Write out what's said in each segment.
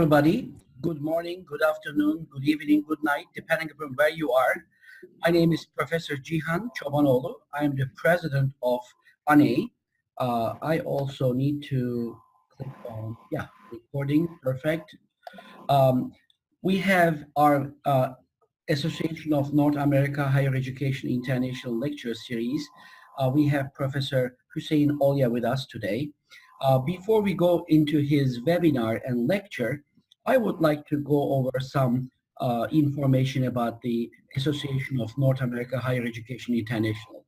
everybody. Good morning, good afternoon, good evening, good night, depending upon where you are. My name is Professor Cihan Çobanoğlu. I am the president of ANAHEI. I also need to click on, recording, perfect. We have our Association of North America Higher Education International Lecture Series. We have Professor Hossein Olya with us today. Before we go into his webinar and lecture, I would like to go over some information about the Association of North America Higher Education International.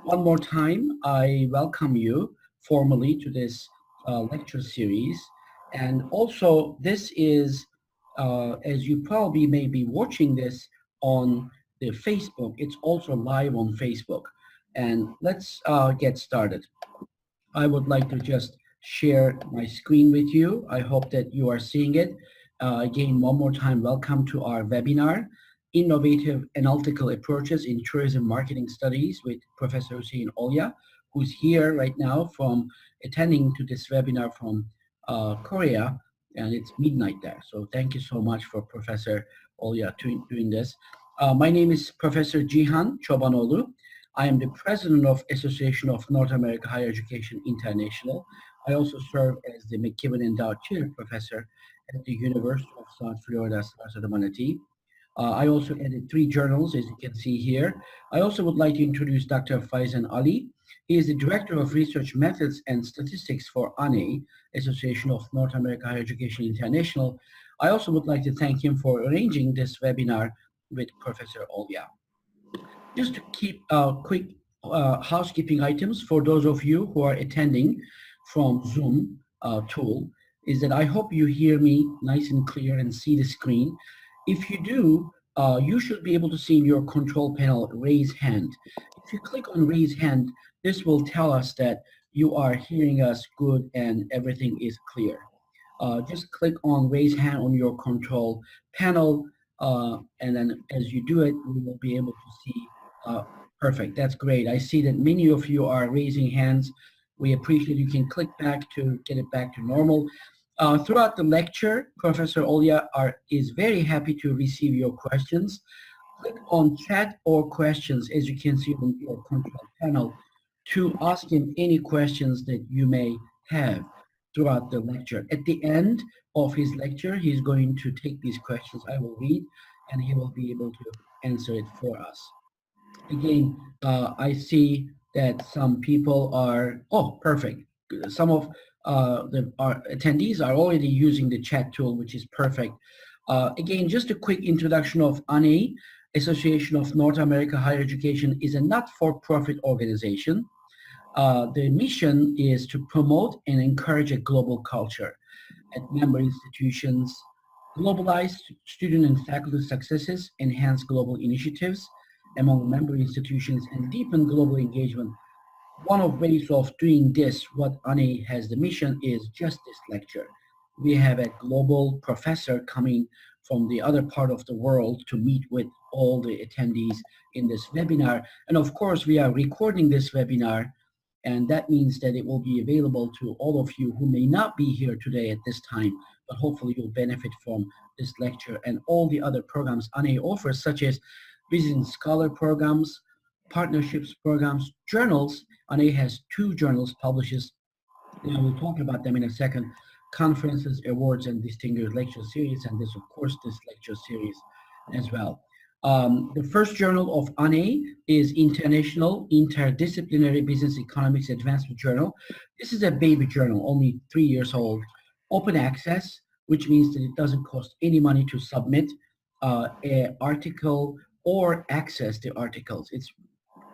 One more time, I welcome you formally to this lecture series. And also, this is, as you probably may be watching this on the Facebook, it's also live on Facebook. And let's get started. I would like to just share my screen with you. I hope that you are seeing it. Again, one more time, welcome to our webinar, Innovative Analytical Approaches in Tourism Marketing Studies with Professor Hossein Olya, who's here right now from attending to this webinar from Korea, and it's midnight there. So thank you so much for Professor Olya doing this. My name is Professor Cihan Çobanoğlu. I am the president of Association of North America Higher Education International. I also serve as the McKibben Endowed Chair Professor at the University of South Florida, Sarasota Manatee. I also edit 3 journals, as you can see here. I also would like to introduce Dr. Hossein Olya. He is the Director of Research Methods and Statistics for ANAHEI, Association of North America Higher Education International. I also would like to thank him for arranging this webinar with Professor Olya. Just to keep quick housekeeping items for those of you who are attending from Zoom tool, is that I hope you hear me nice and clear and see the screen. If you do, you should be able to see in your control panel, raise hand. If you click on raise hand, this will tell us that you are hearing us good and everything is clear. Just click on raise hand on your control panel, and then as you do it, we will be able to see. Perfect, that's great. I see that many of you are raising hands. We appreciate you can click back to get it back to normal. Throughout the lecture, Professor Olya is very happy to receive your questions. Click on chat or questions, as you can see on your control panel, to ask him any questions that you may have throughout the lecture. At the end of his lecture, he's going to take these questions I will read, and he will be able to answer it for us. Again, I see that some people are, perfect. Some of our attendees are already using the chat tool, which is perfect. Again, just a quick introduction of ANAHEI, Association of North America Higher Education, is a not-for-profit organization. The mission is to promote and encourage a global culture at member institutions, globalize student and faculty successes, enhance global initiatives among member institutions, and deepen global engagement. One of ways of doing this, what ANAHEI has the mission, is just this lecture. We have a global professor coming from the other part of the world to meet with all the attendees in this webinar. And of course, we are recording this webinar, and that means that it will be available to all of you who may not be here today at this time, but hopefully you'll benefit from this lecture and all the other programs ANAHEI offers, such as visiting scholar programs, partnerships programs, journals. ANAHEI has 2 journals publishes, and I will talk about them in a second, conferences, awards, and distinguished lecture series, and this, of course, this lecture series as well. The first journal of ANAHEI is International Interdisciplinary Business Economics Advancement Journal. This is a baby journal, only 3 years old, open access, which means that it doesn't cost any money to submit an article or access the articles. It's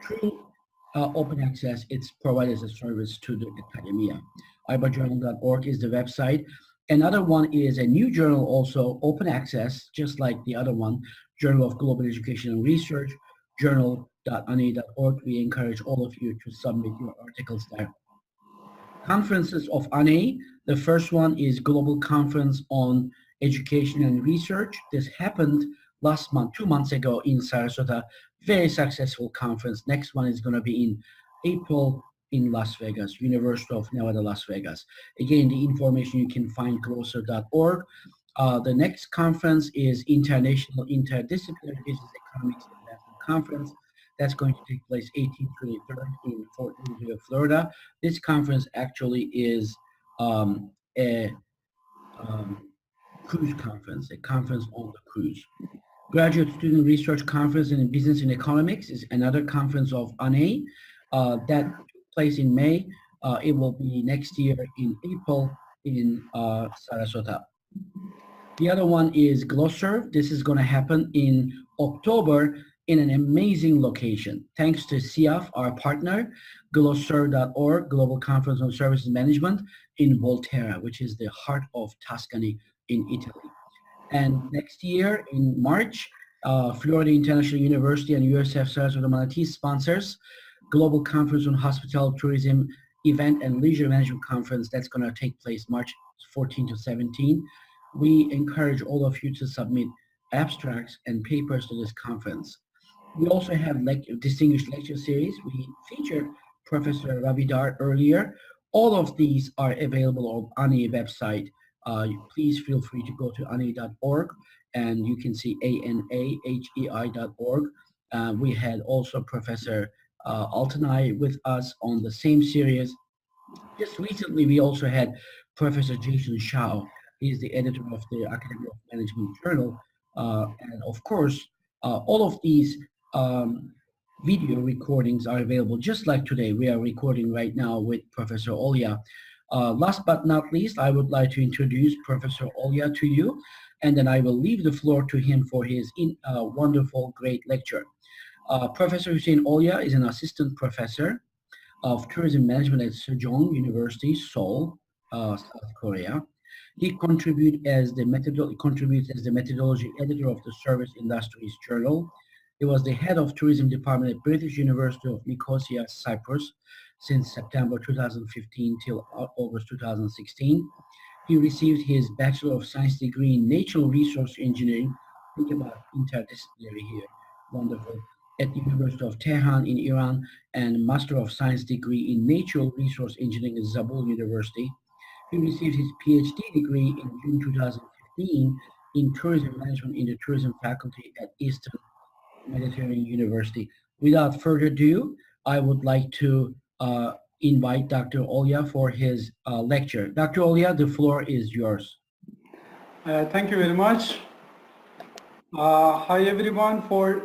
true open access. It's provided as a service to the academia. ibajournal.org is the website. Another one is a new journal, also open access, just like the other one, Journal of Global Education and Research, journal.anahei.org. We encourage all of you to submit your articles there. Conferences of ANAHEI. The first one is Global Conference on Education and Research. This happened last month, 2 months ago in Sarasota. Very successful conference. Next one is going to be in April in Las Vegas, University of Nevada, Las Vegas. Again, the information you can find closer.org. The next conference is International Interdisciplinary Business Economics Advancement Conference. That's going to take place 18th, 23rd in Fort Lauderdale, Florida. This conference actually is a cruise conference, a conference on the cruise. Graduate Student Research Conference in Business and Economics is another conference of ANAHEI that took place in May. It will be next year in April in Sarasota. The other one is GLOSSERV. This is going to happen in October in an amazing location. Thanks to CIAF, our partner, glosserv.org, Global Conference on Services Management in Volterra, which is the heart of Tuscany in Italy. And next year in March, Florida International University and USF Sarasota Manatee sponsors Global Conference on Hospitality, Tourism, Event and Leisure Management Conference. That's going to take place March 14 to 17. We encourage all of you to submit abstracts and papers to this conference. We also have distinguished lecture series. We featured Professor Ravidar earlier. All of these are available on ANAHEI website. Please feel free to go to anahei.org and you can see ANAHEI.org. We had also Professor Altanai with us on the same series. Just recently, we also had Professor Jason Shao. He is the editor of the Academy of Management Journal. And of course, all of these video recordings are available just like today. We are recording right now with Professor Olya. Last but not least, I would like to introduce Professor Olya to you, and then I will leave the floor to him for his wonderful, great lecture. Professor Hossein Olya is an assistant professor of tourism management at Sejong University, Seoul, South Korea. He contributes as the methodology editor of the Service Industries Journal. He was the head of tourism department at British University of Nicosia, Cyprus, since September 2015 till August 2016. He received his Bachelor of Science degree in Natural Resource Engineering. Think about interdisciplinary here, wonderful, at the University of Tehran in Iran, and Master of Science degree in Natural Resource Engineering at Zabul University. He received his PhD degree in June 2015 in Tourism Management in the Tourism Faculty at Eastern Mediterranean University. Without further ado, I would like to invite Dr. Olya for his lecture. Dr. Olya, the floor is yours. Thank you very much. Hi everyone for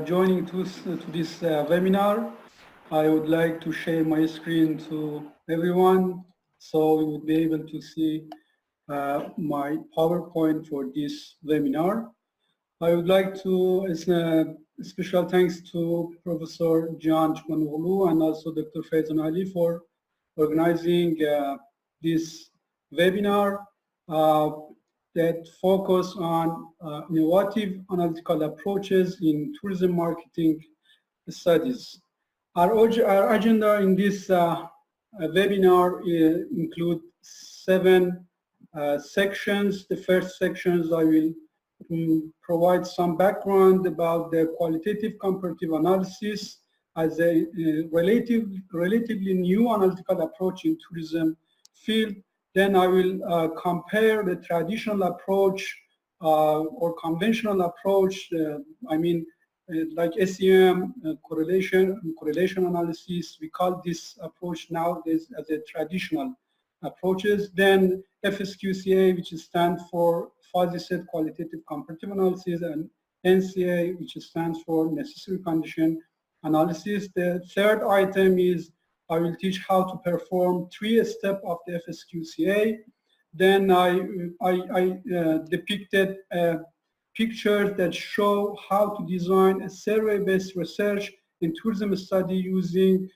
joining to this webinar. I would like to share my screen to everyone so we would be able to see my PowerPoint for this webinar. I would like to special thanks to Professor Cihan Çobanoglu and also Dr. Faizan Ali for organizing this webinar that focus on innovative analytical approaches in tourism marketing studies. Our agenda in this webinar include 7 sections. The first sections I will provide some background about the qualitative comparative analysis as a relatively new analytical approach in tourism field. Then I will compare the traditional approach or conventional approach, like SEM, correlation analysis. We call this approach nowadays as a traditional approaches. Then FSQCA, which stands for fuzzy set qualitative comparative analysis, and NCA, which stands for necessary condition analysis. The third item is I will teach how to perform 3 steps of the FSQCA. Then I depicted pictures that show how to design a survey-based research in tourism study using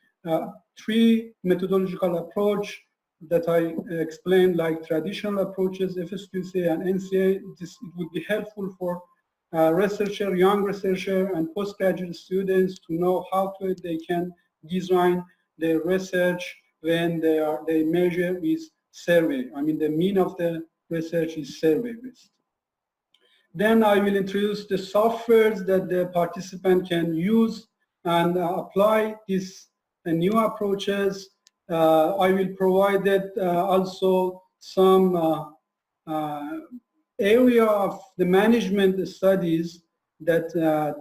3 methodological approach that I explained, like traditional approaches, FSQCA and NCA. It would be helpful for researcher, young researcher, and postgraduate students to know how they can design their research when they measure with survey. The mean of the research is survey-based. Then I will introduce the softwares that the participant can use and apply these new approaches. I will provide also some area of the management studies that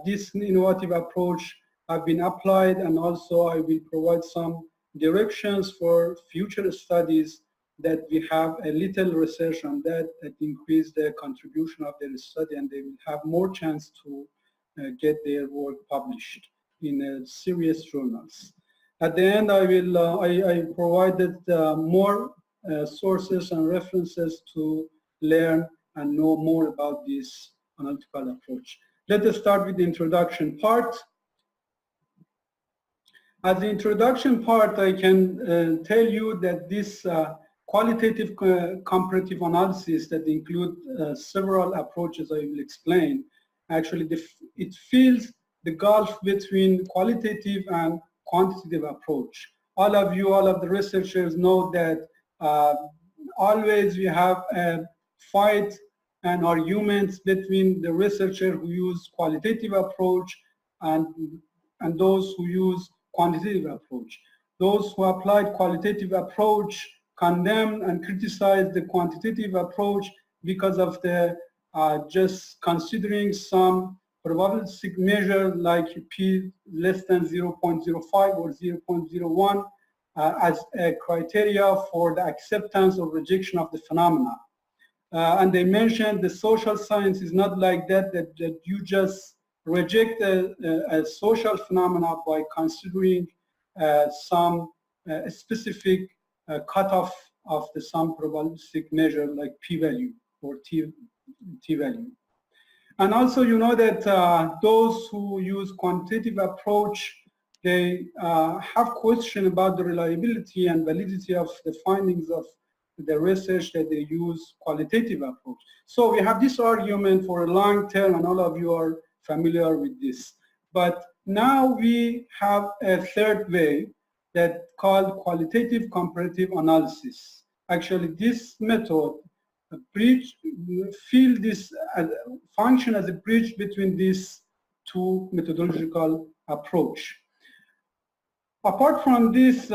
this innovative approach have been applied, and also I will provide some directions for future studies that we have a little research on that increase the contribution of their study, and they will have more chance to get their work published in serious journals. At the end, I provided more sources and references to learn and know more about this analytical approach. Let us start with the introduction part. As the introduction part, I can tell you that this qualitative comparative analysis that include several approaches I will explain, actually it fills the gulf between qualitative and quantitative approach. All of the researchers know that always we have a fight and arguments between the researcher who use qualitative approach and those who use quantitative approach. Those who applied qualitative approach condemn and criticize the quantitative approach because of the just considering some probabilistic measure like p less than 0.05 or 0.01 as a criteria for the acceptance or rejection of the phenomena. And they mentioned the social science is not like that you just reject a social phenomena by considering some specific cutoff of some probabilistic measure like p-value or t-value. And also you know that those who use quantitative approach, they have question about the reliability and validity of the findings of the research that they use qualitative approach. So we have this argument for a long term, and all of you are familiar with this. But now we have a third way that called qualitative comparative analysis. Actually, this method function as a bridge between these two methodological approach. Apart from this,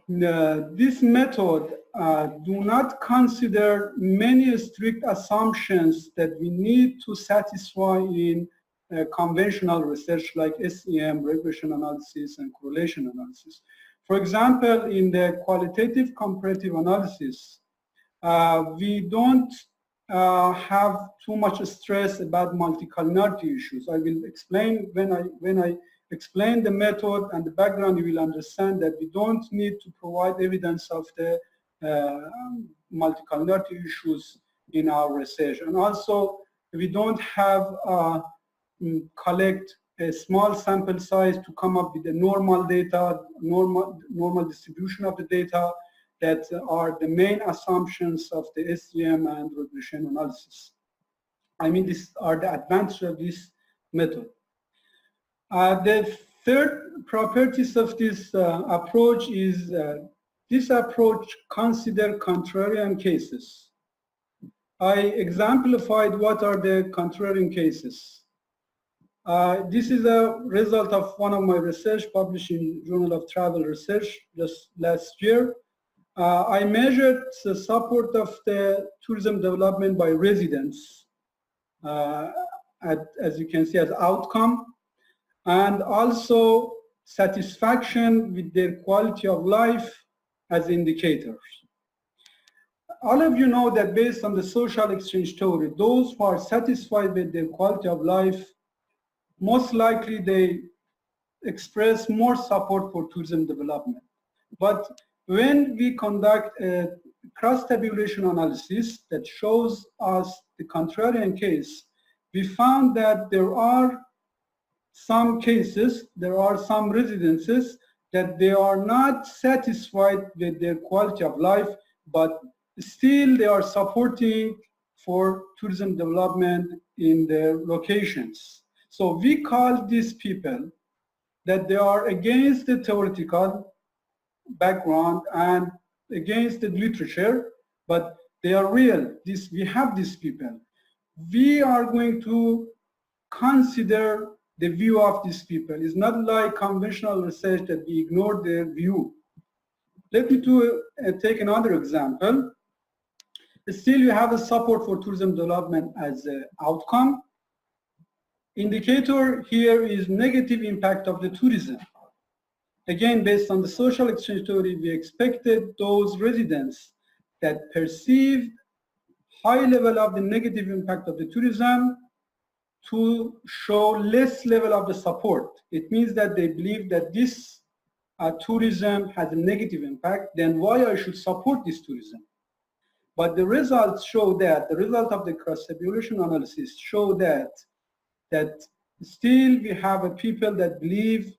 this method do not consider many strict assumptions that we need to satisfy in conventional research like SEM, regression analysis, and correlation analysis. For example, in the qualitative comparative analysis, we don't have too much stress about multicollinearity issues. I will explain when I explain the method and the background, you will understand that we don't need to provide evidence of the multicollinearity issues in our research. And also, we don't have collect a small sample size to come up with the normal data, normal distribution of the data that are the main assumptions of the SEM and regression analysis. I mean, these are the advantages of this method. The third properties of this approach is this approach considers contrarian cases. I exemplified what are the contrarian cases. This is a result of one of my research published in Journal of Travel Research just last year. I measured the support of the tourism development by residents, as you can see, as outcome, and also satisfaction with their quality of life as indicators. All of you know that based on the social exchange theory, those who are satisfied with their quality of life, most likely they express more support for tourism development. But when we conduct a cross-tabulation analysis that shows us the contrarian case, we found that there are some cases, there are some residences that they are not satisfied with their quality of life, but still they are supporting for tourism development in their locations. So we call these people that they are against the theoretical background and against the literature, but they are real. We have these people. We are going to consider the view of these people. It's not like conventional research that we ignore their view. Let me take another example. Still, you have a support for tourism development as an outcome. Indicator here is negative impact of the tourism. Again, based on the social exchange theory, we expected those residents that perceived high level of the negative impact of the tourism to show less level of the support. It means that they believe that this tourism has a negative impact, then why I should support this tourism? But the results show that, the result of the cross-evaluation analysis show that still we have a people that believe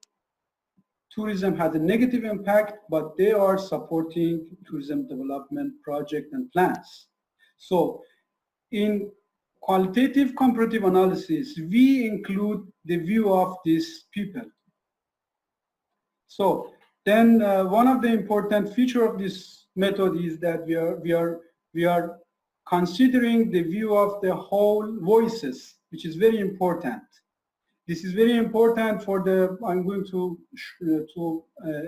tourism has a negative impact, but they are supporting tourism development project and plans. So in qualitative comparative analysis, we include the view of these people. So then one of the important feature of this method is that we are considering the view of the whole voices, which is very important. This is very important for the, I'm going to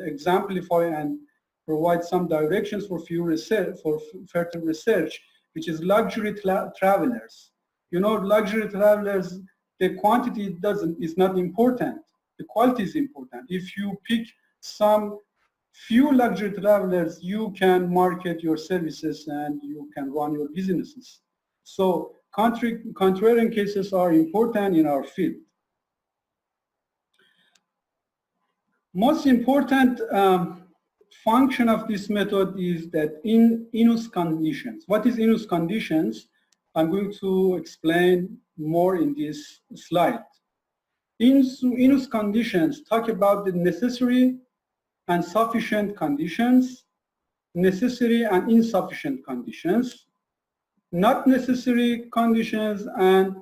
exemplify and provide some directions for further research, which is luxury travelers. You know, luxury travelers, the quantity is not important. The quality is important. If you pick some few luxury travelers, you can market your services and you can run your businesses. So contrarian cases are important in our field. Most important function of this method is that in inus conditions. What is inus conditions? I'm going to explain more in this slide. Inus conditions talk about the necessary and sufficient conditions, necessary and insufficient conditions, not necessary conditions, and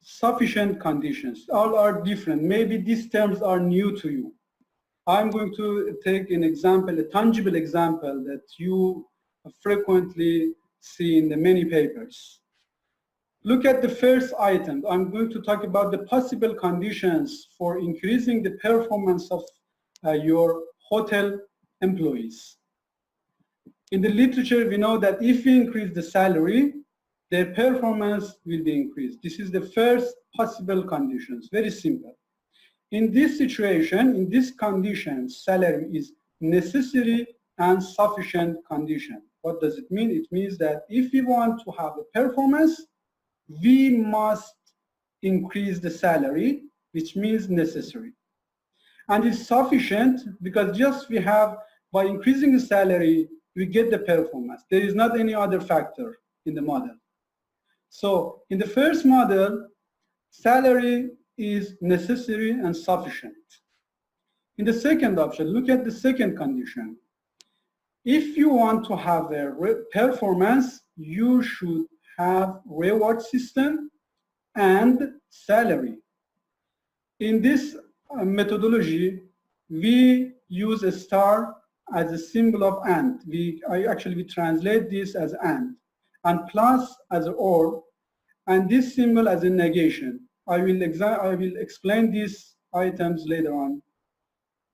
sufficient conditions. All are different. Maybe these terms are new to you. I'm going to take an example, a tangible example that you frequently see in the many papers. Look at the first item. I'm going to talk about the possible conditions for increasing the performance of your hotel employees. In the literature, we know that if we increase the salary, their performance will be increased. This is the first possible conditions, very simple. In this situation, in this condition, salary is necessary and sufficient condition. What does it mean? It means that if we want to have a performance, we must increase the salary, which means necessary. And it's sufficient because just we have, by increasing the salary, we get the performance. There is not any other factor in the model. So in the first model, salary is necessary and sufficient. In the second option, look at the second condition. If you want to have a performance, you should have reward system and salary. In this methodology, we use a star as a symbol of and. We translate this as and plus as or, and this symbol as a negation. I will explain these items later on,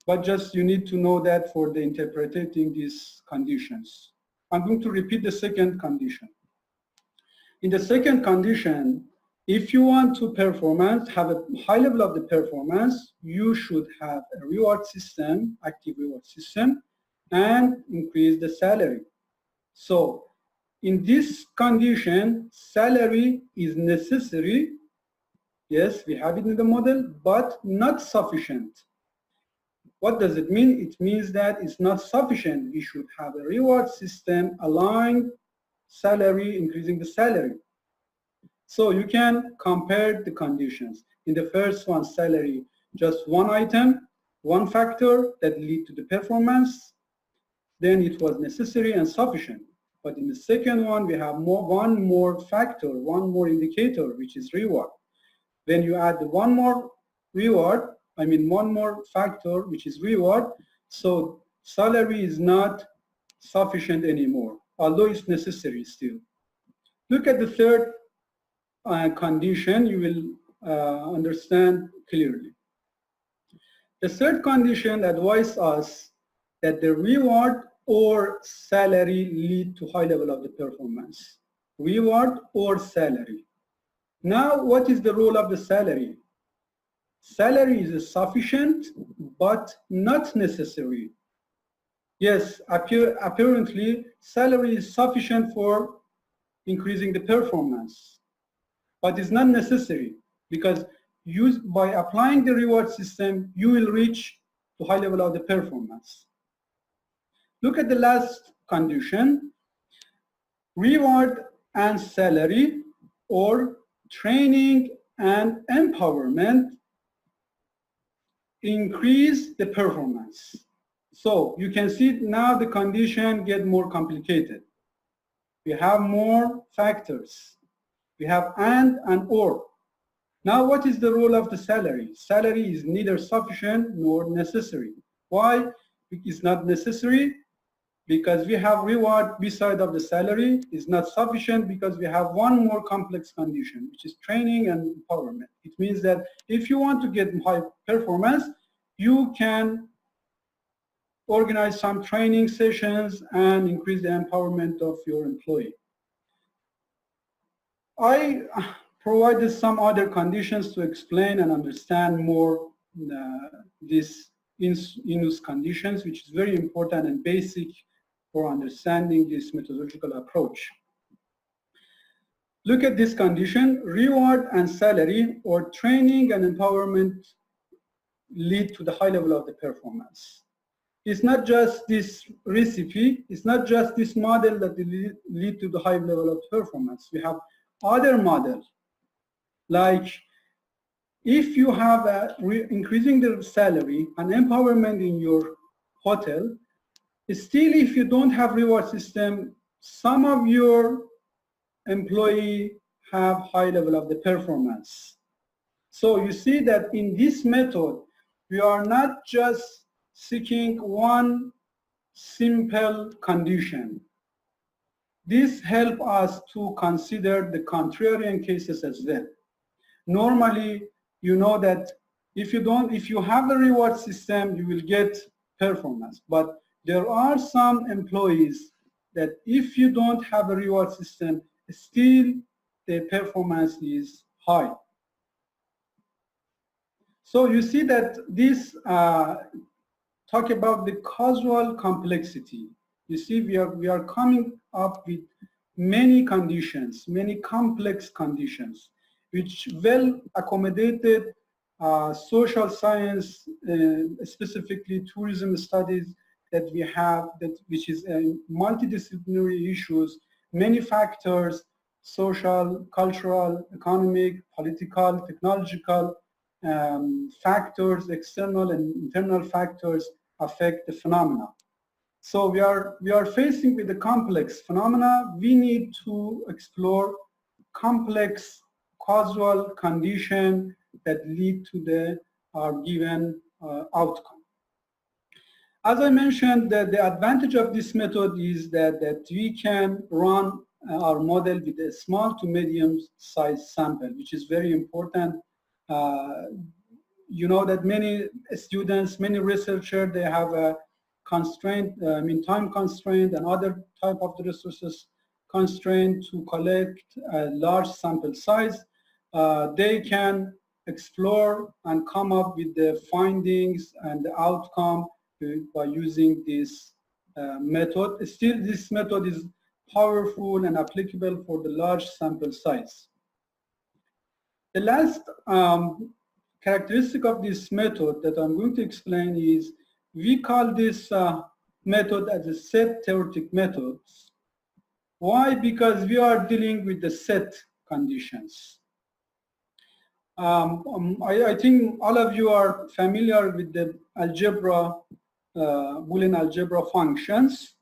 but just you need to know that for the interpreting these conditions. I'm going to repeat the second condition. In the second condition, if you want to have a high level of the performance, you should have a reward system, active reward system, and increase the salary. So in this condition, salary is necessary. Yes, we have it in the model, but not sufficient. What does it mean? It means that it's not sufficient. We should have a reward system aligned salary, increasing the salary. So you can compare the conditions. In the first one, salary, just one item, one factor that lead to the performance. Then it was necessary and sufficient. But in the second one, we have one more factor, one more indicator, which is reward. When you add one more reward, one more factor, which is reward, so salary is not sufficient anymore, although it's necessary still. Look at the third condition, you will understand clearly. The third condition advises us that the reward or salary lead to high level of the performance? Reward or salary? Now, what is the role of the salary? Salary is sufficient, but not necessary. Yes, apparently, salary is sufficient for increasing the performance, but it's not necessary, because by applying the reward system, you will reach to high level of the performance. Look at the last condition. Reward and salary, or training and empowerment, increase the performance. So you can see now the condition get more complicated. We have more factors. We have and or. Now, what is the role of the salary? Salary is neither sufficient nor necessary. Why? It's not necessary because we have reward beside of the salary. Is not sufficient because we have one more complex condition, which is training and empowerment. It means that if you want to get high performance, you can organize some training sessions and increase the empowerment of your employee. I provided some other conditions to explain and understand more these in-use conditions, which is very important and basic for understanding this methodological approach. Look at this condition: reward and salary, or training and empowerment, lead to the high level of the performance. It's not just this recipe, it's not just this model that lead to the high level of performance. We have other models, like if you have increasing the salary and empowerment in your hotel, still if you don't have reward system, some of your employee have high level of the performance. So you see that in this method, we are not just seeking one simple condition. This helps us to consider the contrarian cases as well. Normally, you know that if you have a reward system, you will get performance. But there are some employees that if you don't have a reward system, still the performance is high. So you see that this talk about the causal complexity. You see, we are coming up with many conditions, many complex conditions, which well accommodated social science, specifically tourism studies that we have, which is multidisciplinary issues, many factors, social, cultural, economic, political, technological factors, external and internal factors affect the phenomena. So we are facing with the complex phenomena. We need to explore complex causal condition that lead to our given outcome. As I mentioned, the advantage of this method is that we can run our model with a small to medium size sample, which is very important. You know that many students, many researchers, they have a constraint, time constraint and other type of the resources constraint to collect a large sample size. They can explore and come up with the findings and the outcome by using this method. Still, this method is powerful and applicable for the large sample size. The last characteristic of this method that I'm going to explain is we call this method as a set theoretic method. Why? Because we are dealing with the set conditions. I think all of you are familiar with the algebra, Boolean algebra functions,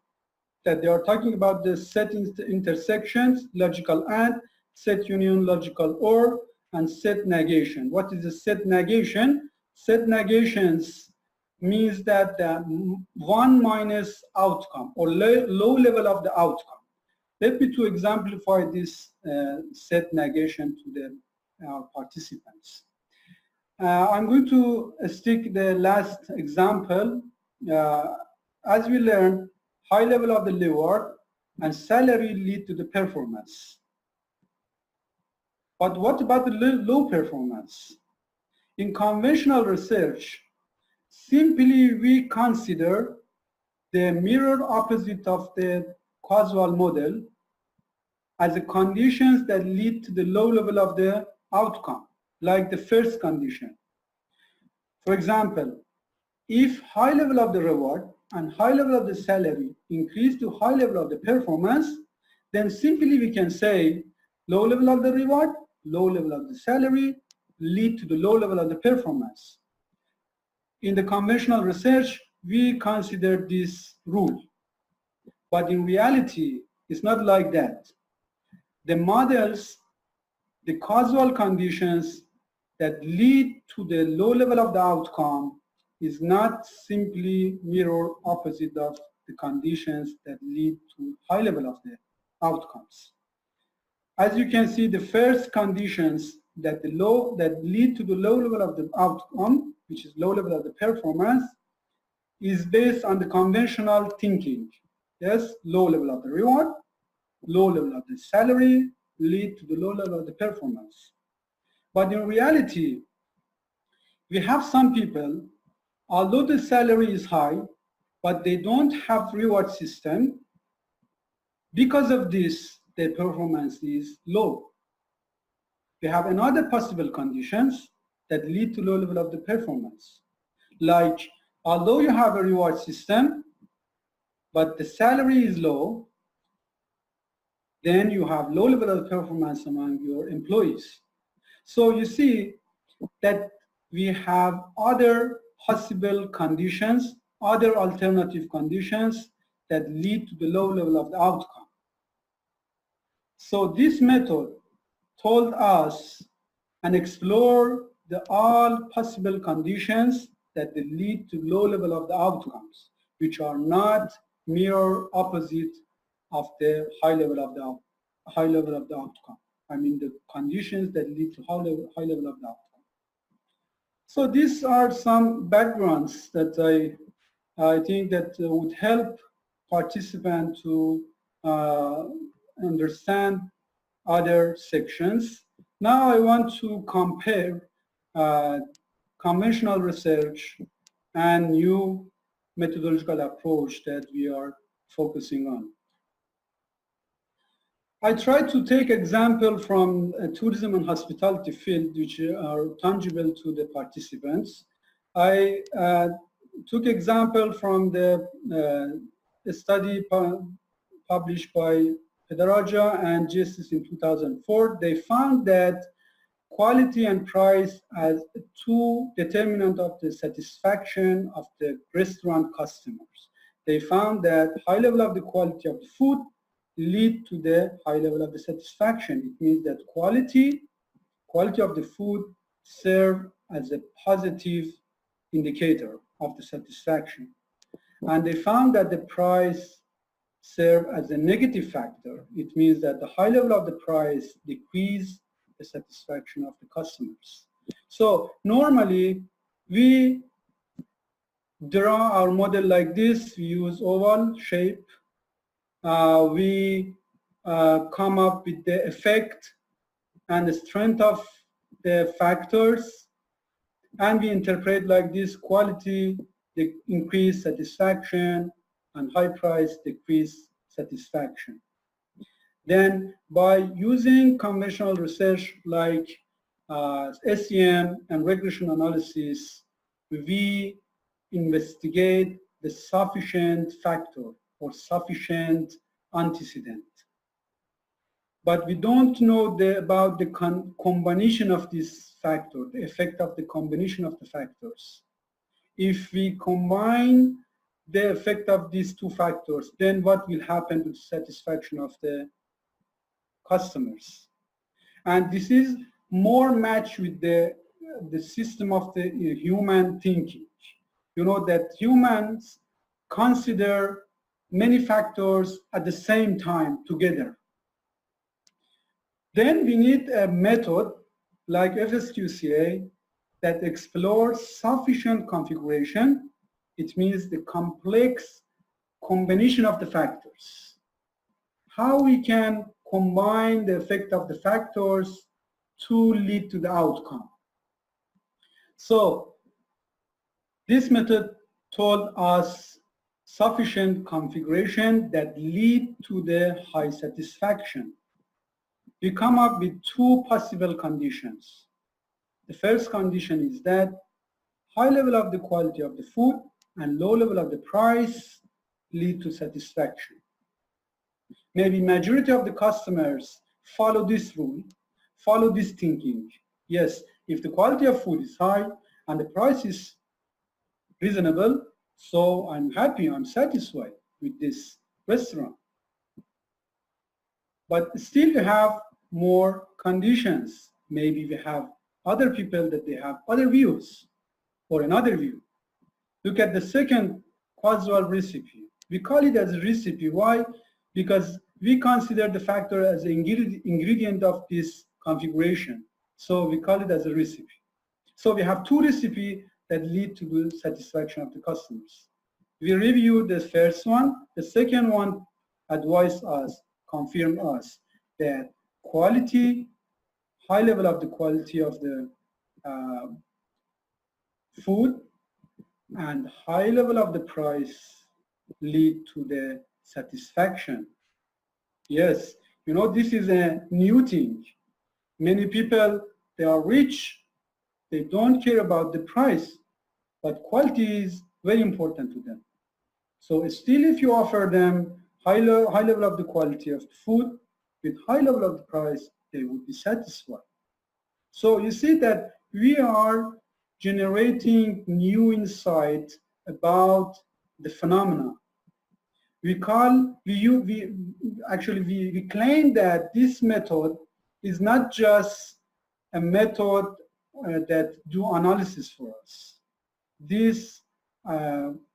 that they are talking about the set intersections, logical AND, set union, logical OR, and set negation. What is a set negation? Set negations means that one minus outcome or low level of the outcome. Let me to exemplify this set negation to our participants. I'm going to stick the last example. As we learned, high level of the reward and salary lead to the performance. But what about the low performance? In conventional research, simply we consider the mirror opposite of the causal model as the conditions that lead to the low level of the outcome, like the first condition. For example, if high level of the reward and high level of the salary increase to high level of the performance, then simply we can say low level of the reward, low level of the salary lead to the low level of the performance. In the conventional research, we consider this rule. But in reality, it's not like that. The models, the causal conditions that lead to the low level of the outcome is not simply mirror opposite of the conditions that lead to high level of the outcomes. As you can see, the first conditions that lead to the low level of the outcome, which is low level of the performance, is based on the conventional thinking. Yes, low level of the reward, low level of the salary lead to the low level of the performance. But in reality, we have some people, although the salary is high, but they don't have reward system. Because of this, their performance is low. We have another possible conditions that lead to low level of the performance. Like, although you have a reward system, but the salary is low, then you have low level of performance among your employees. So you see that we have other possible conditions, other alternative conditions that lead to the low level of the outcome. So this method told us and explore the all possible conditions that lead to low level of the outcomes, which are not mirror opposite of the high level of the outcome. I mean the conditions that lead to high level of the outcome. So these are some backgrounds that I think that would help participants to understand other sections. Now I want to compare conventional research and new methodological approach that we are focusing on. I try to take example from tourism and hospitality field, which are tangible to the participants. I took example from the study published by Pedaraja and Justice in 2004. They found that quality and price as two determinants of the satisfaction of the restaurant customers. They found that high level of the quality of the food lead to the high level of the satisfaction. It means that quality of the food serve as a positive indicator of the satisfaction. And they found that the price serve as a negative factor. It means that the high level of the price decrease the satisfaction of the customers. So normally we draw our model like this. We use oval shape. We come up with the effect and the strength of the factors, and we interpret like this: quality increase satisfaction and high price decrease satisfaction. Then by using conventional research like SEM and regression analysis, we investigate the sufficient factor or sufficient antecedent. But we don't know about the combination of this factor, the effect of the combination of the factors. If we combine the effect of these two factors, then what will happen to the satisfaction of the customers? And this is more matched with the system of the human thinking. You know that humans consider many factors at the same time together. Then we need a method like FSQCA that explores sufficient configuration. It means the complex combination of the factors. How we can combine the effect of the factors to lead to the outcome. So this method told us sufficient configuration that lead to the high satisfaction. We come up with two possible conditions. The first condition is that high level of the quality of the food and low level of the price lead to satisfaction. Maybe majority of the customers follow this rule, follow this thinking. Yes, if the quality of food is high and the price is reasonable, so I'm happy, I'm satisfied with this restaurant. But still we have more conditions. Maybe we have other people that they have other views or another view. Look at the second causal recipe. We call it as a recipe. Why? Because we consider the factor as an ingredient of this configuration. So we call it as a recipe. So we have two recipes that lead to the satisfaction of the customers. We review the first one. The second one advise us, confirm us that quality, high level of the quality of the food and high level of the price lead to the satisfaction. Yes, you know, this is a new thing. Many people, they are rich, they don't care about the price, but quality is very important to them. So still if you offer them high level of the quality of the food with high level of the price, they would be satisfied. So you see that we are generating new insight about the phenomena. We claim that this method is not just a method that do analysis for us. This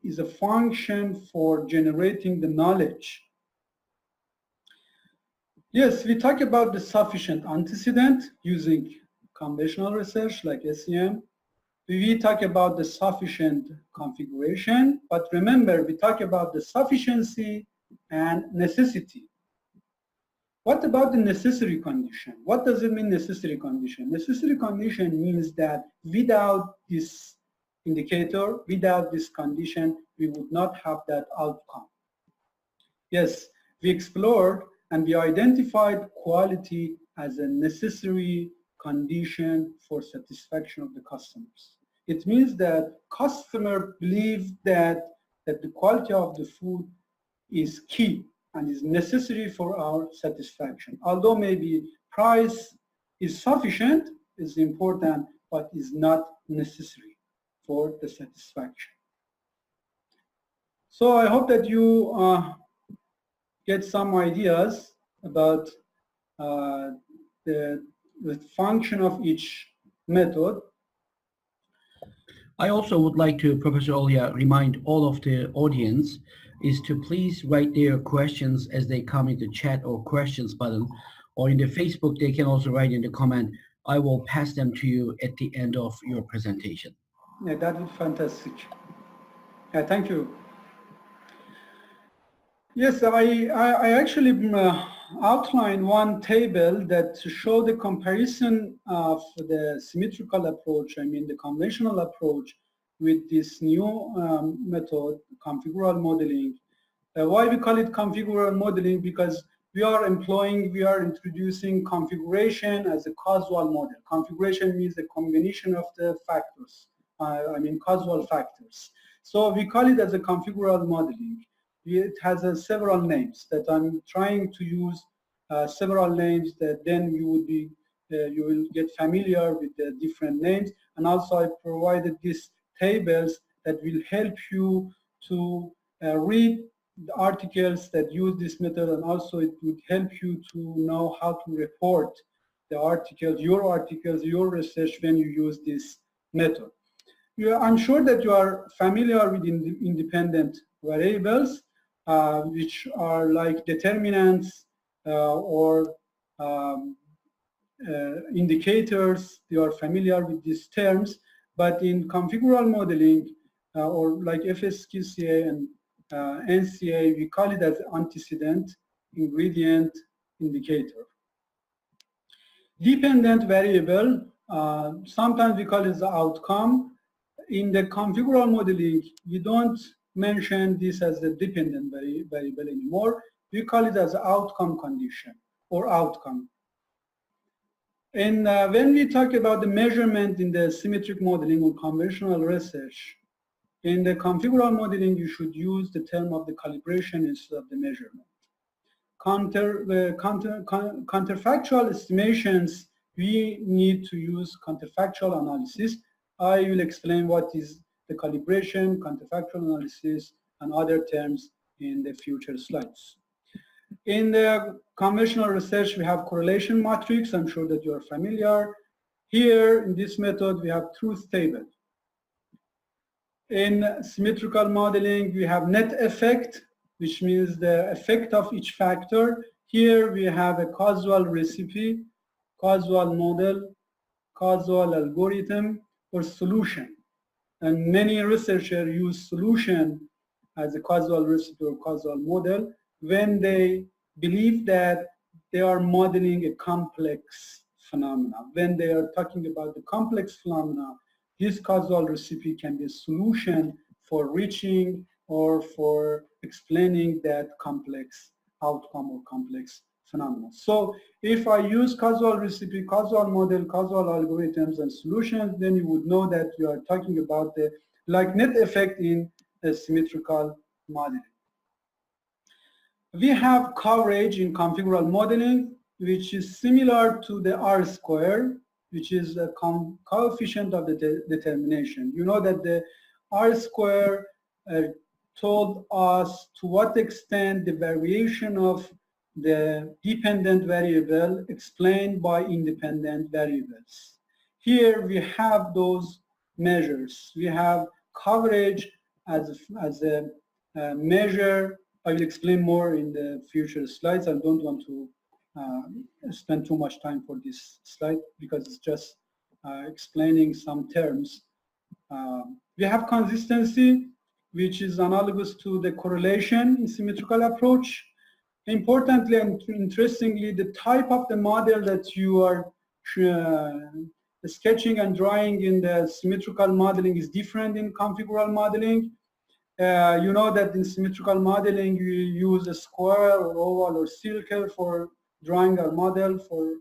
is a function for generating the knowledge. Yes, we talk about the sufficient antecedent using conventional research like SEM. We talk about the sufficient configuration, but remember, we talk about the sufficiency and necessity. What about the necessary condition? What does it mean, necessary condition? Necessary condition means that without this indicator, without this condition, we would not have that outcome. Yes, we explored and we identified quality as a necessary condition for satisfaction of the customers. It means that customer believe that the quality of the food is key and is necessary for our satisfaction. Although maybe price is sufficient, is important, but is not necessary for the satisfaction. So I hope that you get some ideas about the function of each method. I also would like to, Professor Olya, remind all of the audience is to please write their questions as they come in the chat or questions button, or in the Facebook, they can also write in the comment. I will pass them to you at the end of your presentation. Yeah, that would be fantastic. Yeah, thank you. Yes, I actually outlined one table that show the comparison of the symmetrical approach, the conventional approach, with this new method, configural modeling. Why we call it configural modeling? Because we are introducing configuration as a causal model. Configuration means the combination of the factors, causal factors. So we call it as a configural modeling. It has several names that I'm trying to use, several names that then you will get familiar with the different names. And also I provided these tables that will help you to read the articles that use this method, and also it would help you to know how to report the articles, your research when you use this method. I'm sure that you are familiar with independent variables, which are like determinants or indicators. You are familiar with these terms, but in configural modeling or like FS, QCA, and NCA, we call it as antecedent ingredient indicator. Dependent variable, sometimes we call it the outcome. In the configural modeling, we don't mention this as a dependent variable anymore. We call it as outcome condition or outcome. And when we talk about the measurement in the symmetric modeling or conventional research, in the configural modeling, you should use the term of the calibration instead of the measurement. Counterfactual estimations, we need to use counterfactual analysis. I will explain what is the calibration, counterfactual analysis, and other terms in the future slides. In the conventional research, we have correlation matrix. I'm sure that you are familiar. Here, in this method, we have truth table. In symmetrical modeling, we have net effect, which means the effect of each factor. Here, we have a causal recipe, causal model, causal algorithm, or solution. And many researchers use solution as a causal recipe or causal model when they believe that they are modeling a complex phenomena. When they are talking about the complex phenomena, this causal recipe can be a solution for reaching or for explaining that complex outcome or complex phenomena. So if I use causal recipe, causal model, causal algorithms, and solutions, then you would know that you are talking about the like net effect in a symmetrical modeling. We have coverage in configural modeling, which is similar to the R-square, which is a coefficient of the determination. You know that the R-square told us to what extent the variation of the dependent variable explained by independent variables. Here we have those measures. We have coverage as a measure. I will explain more in the future slides. I don't want to spend too much time for this slide because it's just explaining some terms. We have consistency, which is analogous to the correlation in symmetrical approach. Importantly and interestingly, the type of the model that you are sketching and drawing in the symmetrical modeling is different in configural modeling. You know that in symmetrical modeling, you use a square or oval or circle for drawing our model, for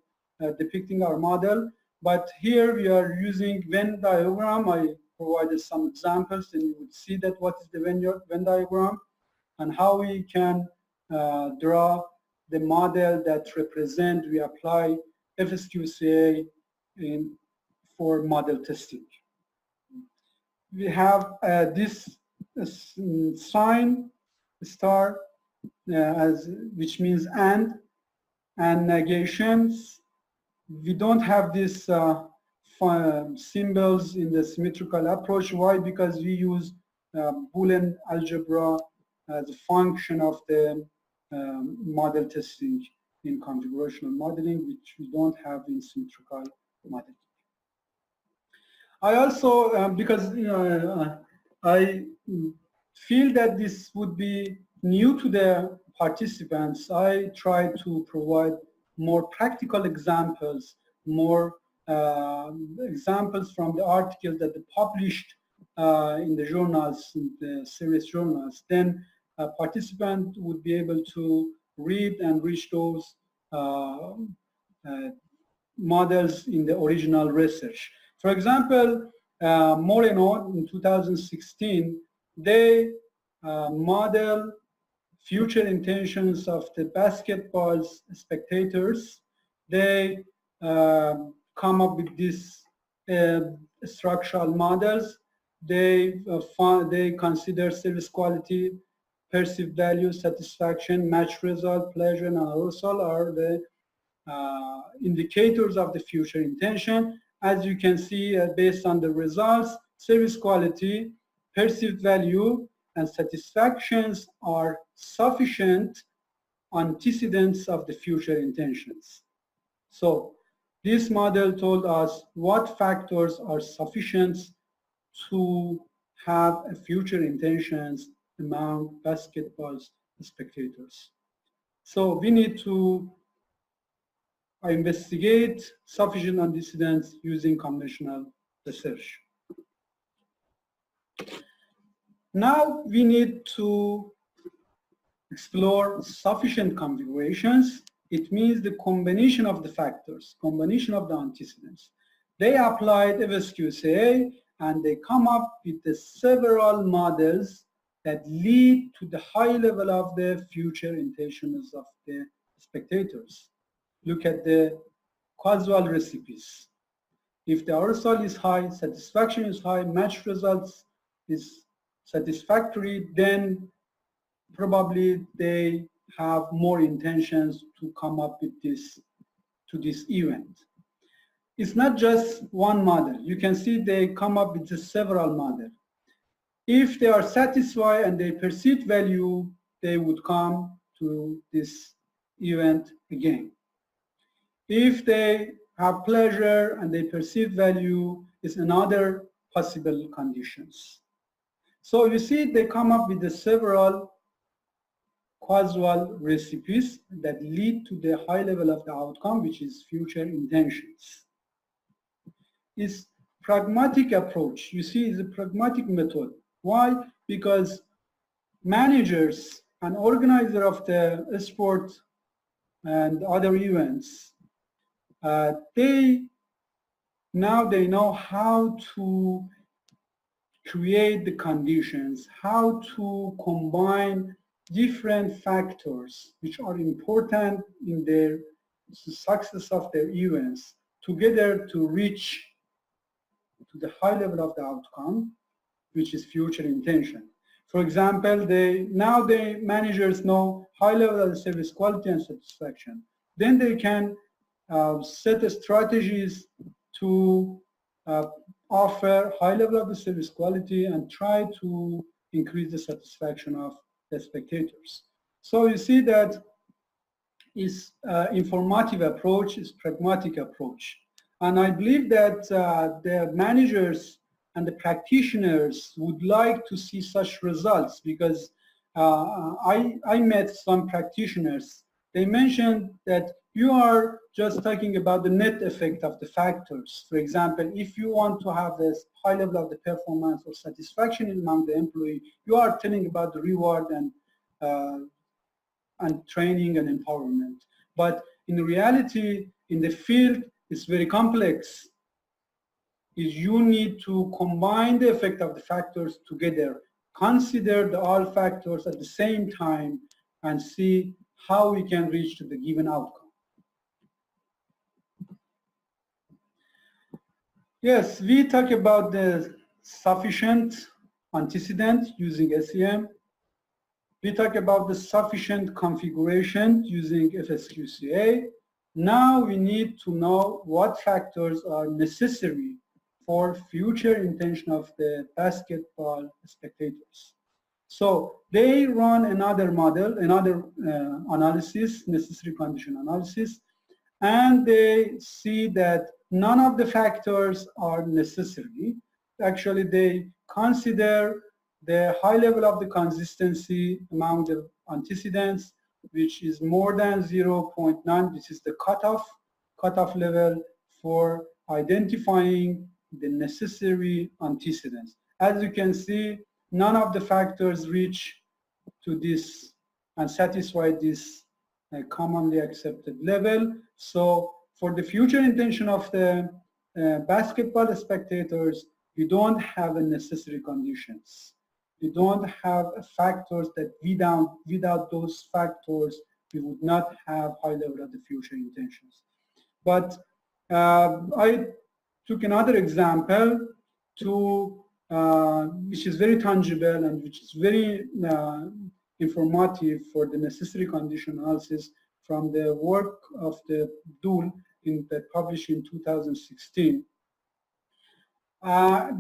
depicting our model. But here we are using Venn diagram. I provided some examples, and you would see that what is the Venn diagram and how we can draw the model that represent, we apply FSQCA for model testing. We have this sign star which means and negations. We don't have these symbols in the symmetrical approach. Why? Because we use Boolean algebra as a function of the model testing in configurational modeling, which we don't have in symmetrical modeling. I also, because I feel that this would be new to the participants, I try to provide more practical examples, more examples from the articles that are published in the journals, in the serious journals. Then a participant would be able to read and reach those models in the original research. For example, Moreno in 2016, they model future intentions of the basketball spectators. They come up with these structural models. They consider service quality, perceived value, satisfaction, match result, pleasure, and arousal are the indicators of the future intention. As you can see, based on the results, service quality, perceived value, and satisfactions are sufficient antecedents of the future intentions. So this model told us what factors are sufficient to have a future intentions among basketball spectators. So we need to investigate sufficient antecedents using conventional research. Now we need to explore sufficient configurations. It means the combination of the factors, combination of the antecedents. They applied QCA and they come up with the several models that lead to the high level of the future intentions of the spectators. Look at the causal recipes. If the arousal is high, satisfaction is high, match results is satisfactory, then probably they have more intentions to come up with this event. It's not just one model. You can see they come up with several models. If they are satisfied and they perceive value, they would come to this event again. If they have pleasure and they perceive value, is another possible conditions. So you see they come up with several causal recipes that lead to the high level of the outcome, which is future intentions. It's pragmatic approach. You see, it's a pragmatic method. Why? Because managers and organizers of the sport and other events, they know how to create the conditions, how to combine different factors which are important in the success of their events together to reach to the high level of the outcome, which is future intention. For example, managers know high level of the service quality and satisfaction. Then they can set strategies to offer high level of the service quality and try to increase the satisfaction of the spectators. So you see that is informative approach, is pragmatic approach. And I believe that the managers and the practitioners would like to see such results because I met some practitioners. They mentioned that you are just talking about the net effect of the factors. For example, if you want to have this high level of the performance or satisfaction among the employee, you are telling about the reward and training and empowerment. But in reality, in the field, it's very complex. You need to combine the effect of the factors together, consider all factors at the same time, and see how we can reach to the given outcome. Yes, we talk about the sufficient antecedent using SEM. We talk about the sufficient configuration using FSQCA. Now we need to know what factors are necessary for future intention of the basketball spectators. So they run another model, another analysis, necessary condition analysis, and they see that none of the factors are necessary. Actually, they consider the high level of the consistency among the antecedents, which is more than 0.9. This is the cutoff level for identifying the necessary antecedents. As you can see, none of the factors reach to this and satisfy this commonly accepted level. So for the future intention of the basketball spectators, we don't have a necessary conditions. We don't have factors that without those factors, we would not have high level of the future intentions. But I took another example which is very tangible and which is very informative for the necessary condition analysis from the work of the Dool that published in 2016.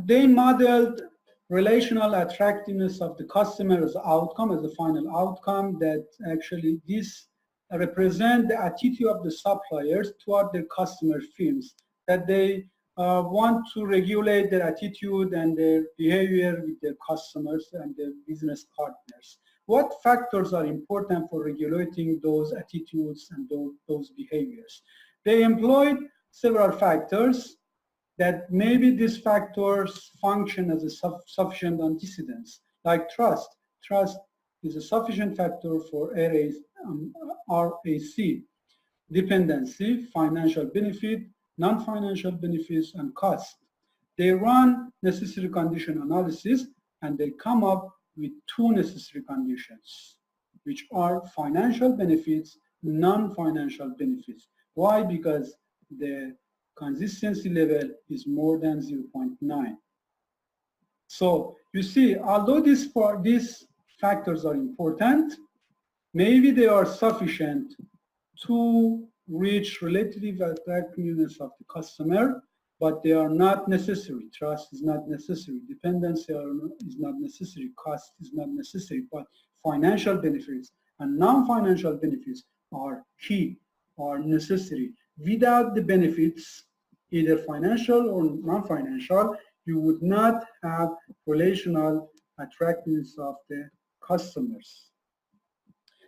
They modeled relational attractiveness of the customer as outcome, as the final outcome, that actually this represent the attitude of the suppliers toward their customer firms, that they want to regulate their attitude and their behavior with their customers and their business partners. What factors are important for regulating those attitudes and those behaviors? They employed several factors that maybe these factors function as a sufficient antecedents, like trust. Trust is a sufficient factor for RAC. Dependency, financial benefit, non-financial benefits, and cost. They run necessary condition analysis and they come up with two necessary conditions, which are financial benefits, non-financial benefits. Why? Because the consistency level is more than 0.9. So you see, although these factors are important, maybe they are sufficient to reach relative attractiveness of the customer, but they are not necessary. Trust is not necessary. Dependency is not necessary. Cost is not necessary. But financial benefits and non-financial benefits are key, are necessary. Without the benefits, either financial or non-financial, you would not have relational attractiveness of the customers.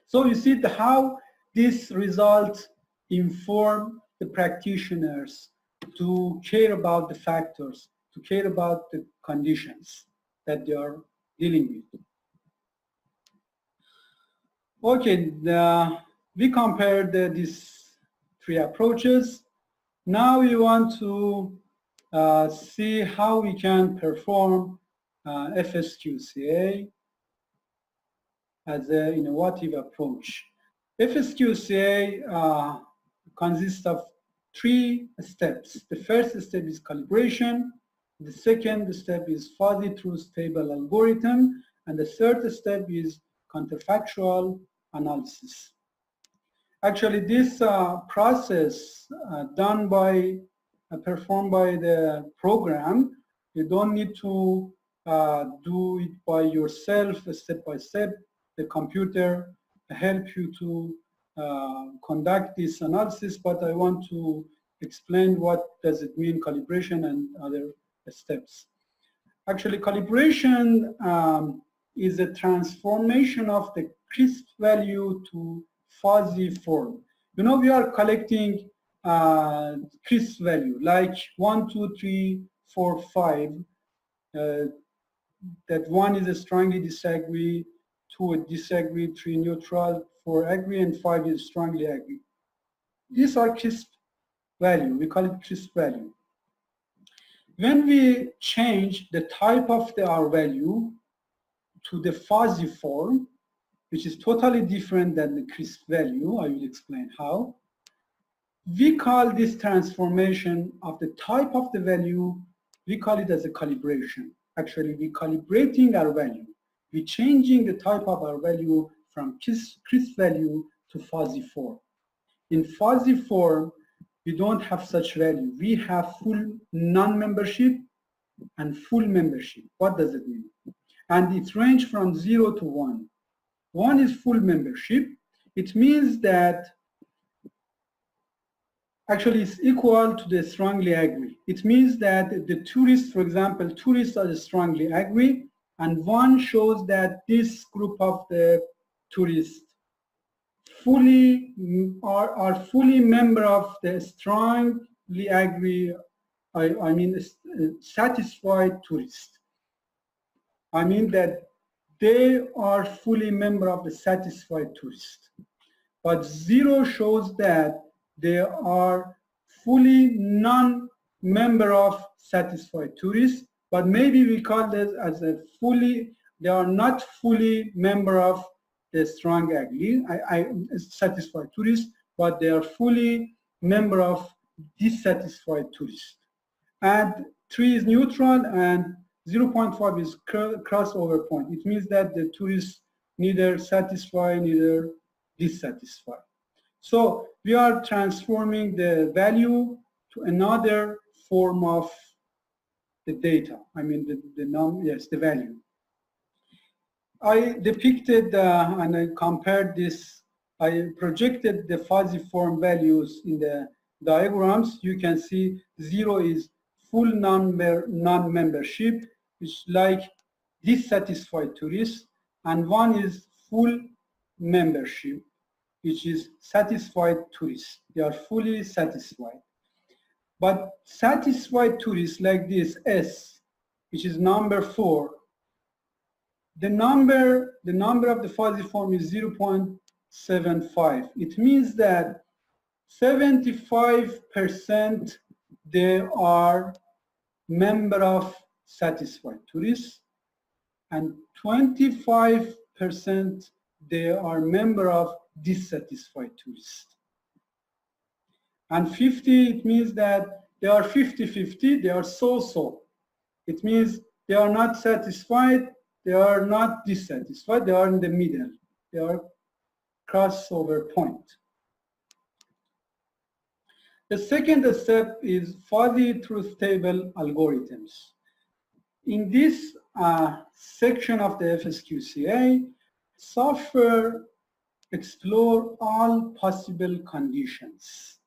So you see how these results inform the practitioners to care about the factors, to care about the conditions that they are dealing with. Okay, we compared these three approaches. Now we want to see how we can perform FSQCA as an innovative approach. FSQCA consists of three steps. The first step is calibration. The second step is fuzzy truth table algorithm. And the third step is counterfactual analysis. Actually, this process performed by the program, you don't need to do it by yourself step by step. The computer helps you to conduct this analysis, but I want to explain what does it mean, calibration and other steps. Actually, calibration is a transformation of the crisp value to fuzzy form. You know, we are collecting crisp value like 1, 2, 3, 4, 5. That 1 is a strongly disagree, 2 disagree, 3 neutral, 4 agree, and 5 is strongly agree. These are crisp value. We call it crisp value. When we change the type of the R value to the fuzzy form, which is totally different than the crisp value, I will explain how. We call this transformation of the type of the value, we call it as a calibration. Actually, we're calibrating our value. We're changing the type of our value from crisp value to fuzzy form. In fuzzy form, we don't have such value. We have full non-membership and full membership. What does it mean? And it ranges from 0 to 1. 1 is full membership. It means that actually it's equal to the strongly agree. It means that the tourists, for example, tourists are strongly agree, and 1 shows that this group of the tourists fully are fully member of the strongly agree, I mean satisfied tourist. I mean that they are fully member of the satisfied tourist. But 0 shows that they are fully non-member of satisfied tourists, but maybe we call this as a fully, they are not fully member of the strong agree, satisfied tourists, but they are fully member of dissatisfied tourists. And 3 is neutral and 0.5 is crossover point. It means that the tourists neither satisfied, neither dissatisfied. So we are transforming the value to another form of the data. I mean the value. I depicted and I compared this. I projected the fuzzy form values in the diagrams. You can see 0 is full non-membership, which is like dissatisfied tourists, and one is full membership, which is satisfied tourists. They are fully satisfied. But satisfied tourists like this S, which is number 4, the number of the fuzzy form is 0.75. It means that 75% they are member of satisfied tourists, and 25% they are member of dissatisfied tourists. And 50, it means that they are 50-50, they are so-so. It means they are not satisfied, they are not dissatisfied, they are in the middle. They are crossover point. The second step is fuzzy truth table algorithms. In this section of the FSQCA, software explore all possible conditions.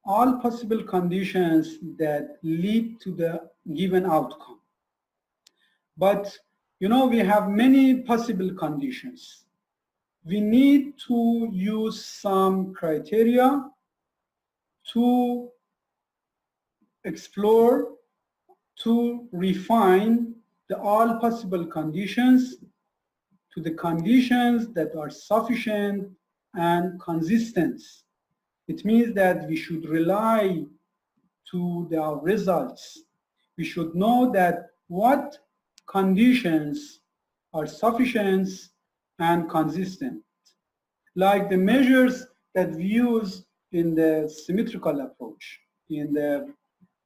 All possible conditions that lead to the given outcome. But you know, we have many possible conditions. We need to use some criteria to explore, to refine the all possible conditions to the conditions that are sufficient and consistent. It means that we should rely to our results. We should know that what conditions are sufficient and consistent. Like the measures that we use in the symmetrical approach, in the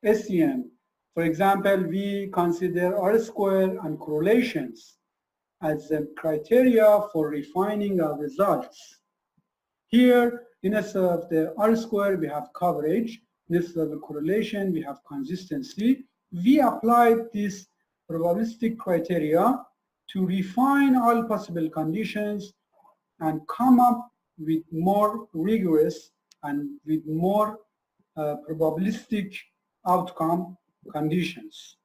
SEM. For example, we consider R-square and correlations as the criteria for refining our results. Here, instead of the R-square, we have coverage. Instead of the correlation, we have consistency. We applied this probabilistic criteria to refine all possible conditions and come up with more rigorous and with more probabilistic outcome conditions.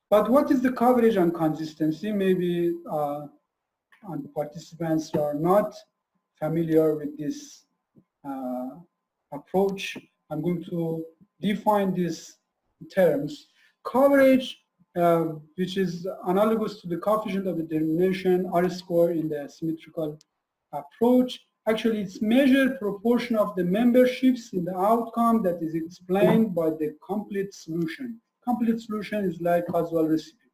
But what is the coverage and consistency? Maybe and participants are not familiar with this approach. I'm going to define these terms. Coverage, which is analogous to the coefficient of determination R-square in the symmetrical approach. Actually, it's measured proportion of the memberships in the outcome that is explained by the complete solution. Complete solution is like causal recipe.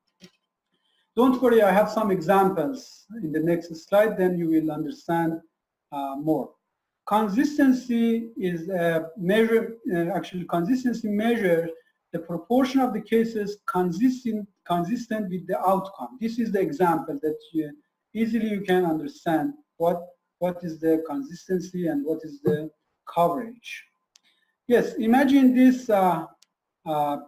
Don't worry, I have some examples in the next slide, then you will understand more. Consistency is a measure, actually consistency measures the proportion of the cases consistent with the outcome. This is the example that easily you can understand what is the consistency and what is the coverage. Yes, imagine these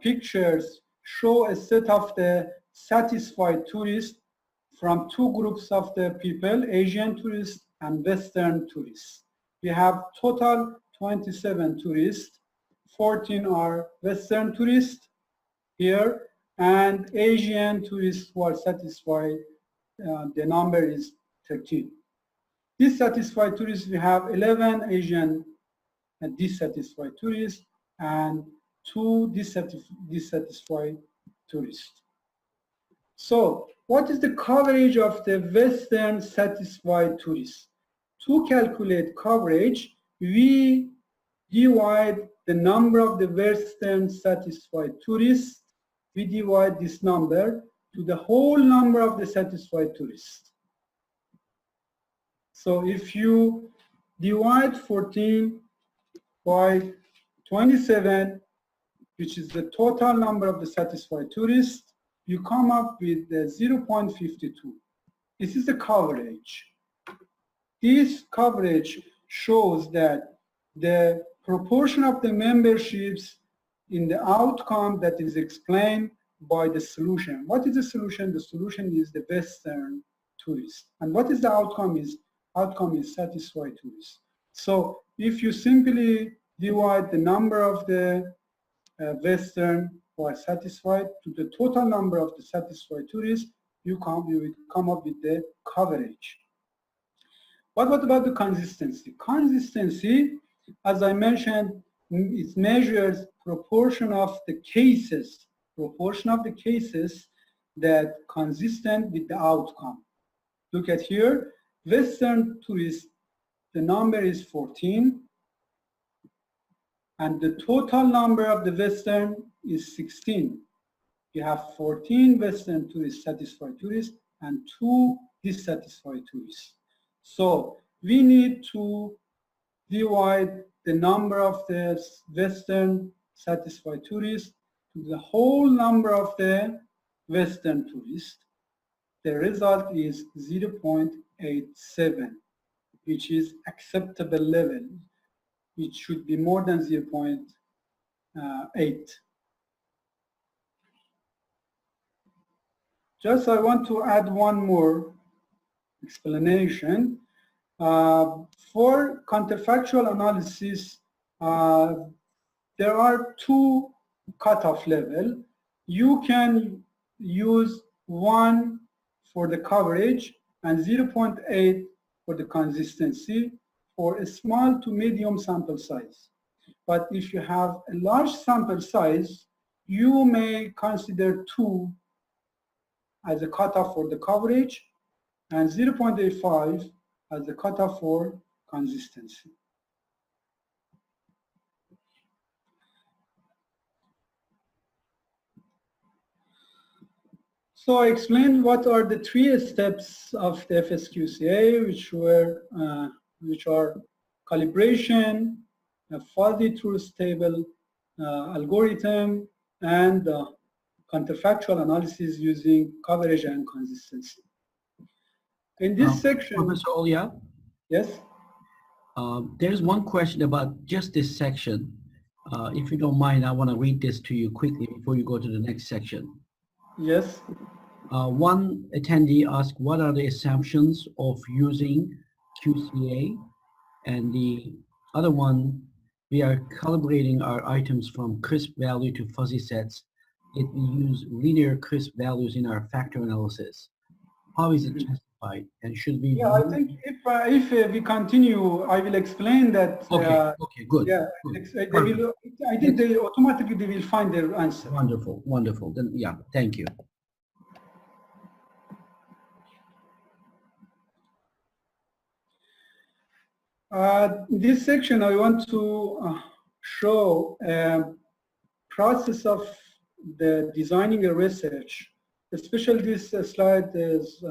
pictures show a set of the satisfied tourists from two groups of the people, Asian tourists and Western tourists. We have total 27 tourists, 14 are Western tourists here, and Asian tourists who are satisfied, the number is 13. Dissatisfied tourists, we have 11 Asian dissatisfied tourists and 2 dissatisfied tourists. So, what is the coverage of the Western satisfied tourists? To calculate coverage, we divide the number of the Western satisfied tourists, we divide this number to the whole number of the satisfied tourists. So if you divide 14 by 27, which is the total number of the satisfied tourists, you come up with 0.52. This is the coverage. This coverage shows that the proportion of the memberships in the outcome that is explained by the solution. What is the solution? The solution is the Western tourists. And what is the outcome is? Outcome is satisfied tourists. So if you simply divide the number of the Western who are satisfied to the total number of the satisfied tourists, you will come up with the coverage. But what about the consistency? Consistency, as I mentioned, it measures proportion of the cases that consistent with the outcome. Look at here, Western tourists, the number is 14, and the total number of the Western is 16. You have 14 Western tourists, satisfied tourists, and 2 dissatisfied tourists. So we need to divide the number of the Western satisfied tourists to the whole number of the Western tourists. The result is 0.87, which is acceptable level. It should be more than 0.8. Just I want to add one more explanation. For counterfactual analysis, there are 2 cutoff level. You can use 1 for the coverage and 0.8 for the consistency for a small to medium sample size. But if you have a large sample size, you may consider 2 as a cutoff for the coverage and 0.85 as the cutoff for consistency. So I explained what are the 3 steps of the FSQCA, which are calibration, a fuzzy truth table algorithm, and counterfactual analysis using coverage and consistency. In this section, Professor Olya? Yes? There's one question about just this section. If you don't mind, I want to read this to you quickly before you go to the next section. Yes. One attendee asked, what are the assumptions of using QCA? And the other one, we are calibrating our items from crisp value to fuzzy sets. Yet we use linear crisp values in our factor analysis. How is it justified? And should we? Yeah, I think if we continue, I will explain that. Okay. Okay. Good. Yeah, Good. they will, I think they automatically will find their answer. Wonderful. Wonderful. Then yeah. Thank you. This section, I want to show a process of the designing a research. Especially this slide is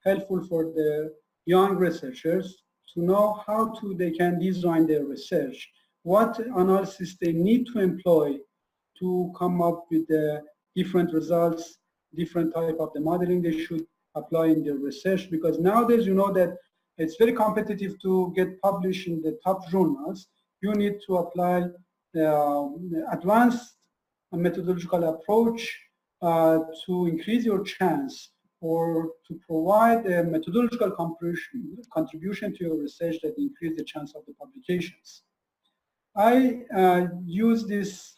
helpful for the young researchers to know how they can design their research, what analysis they need to employ to come up with the different results, different type of the modeling they should apply in their research. Because nowadays, you know that it's very competitive to get published in the top journals. You need to apply the advanced methodological approach to increase your chance or to provide a methodological contribution to your research that increase the chance of the publications. I use this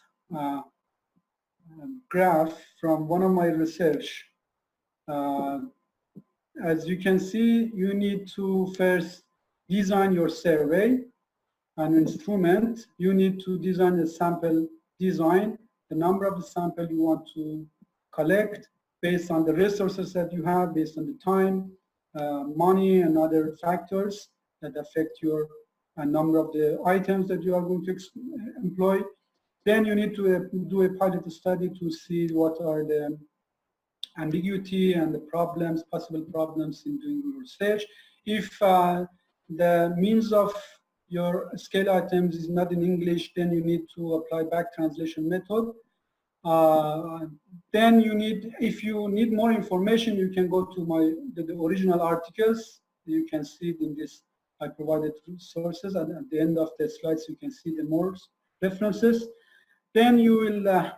graph from one of my research. As you can see, you need to first design your survey, an instrument. You need to design a sample design, the number of the sample you want to collect based on the resources that you have, based on the time, money, and other factors that affect your number of the items that you are going to employ. Then you need to do a pilot study to see what are the ambiguity and the problems, possible problems in doing your research. If the means of your scale items is not in English, then you need to apply back translation method. Then you need, if you need more information, you can go to the original articles. You can see it in this, I provided sources, and at the end of the slides you can see the more references. Then you will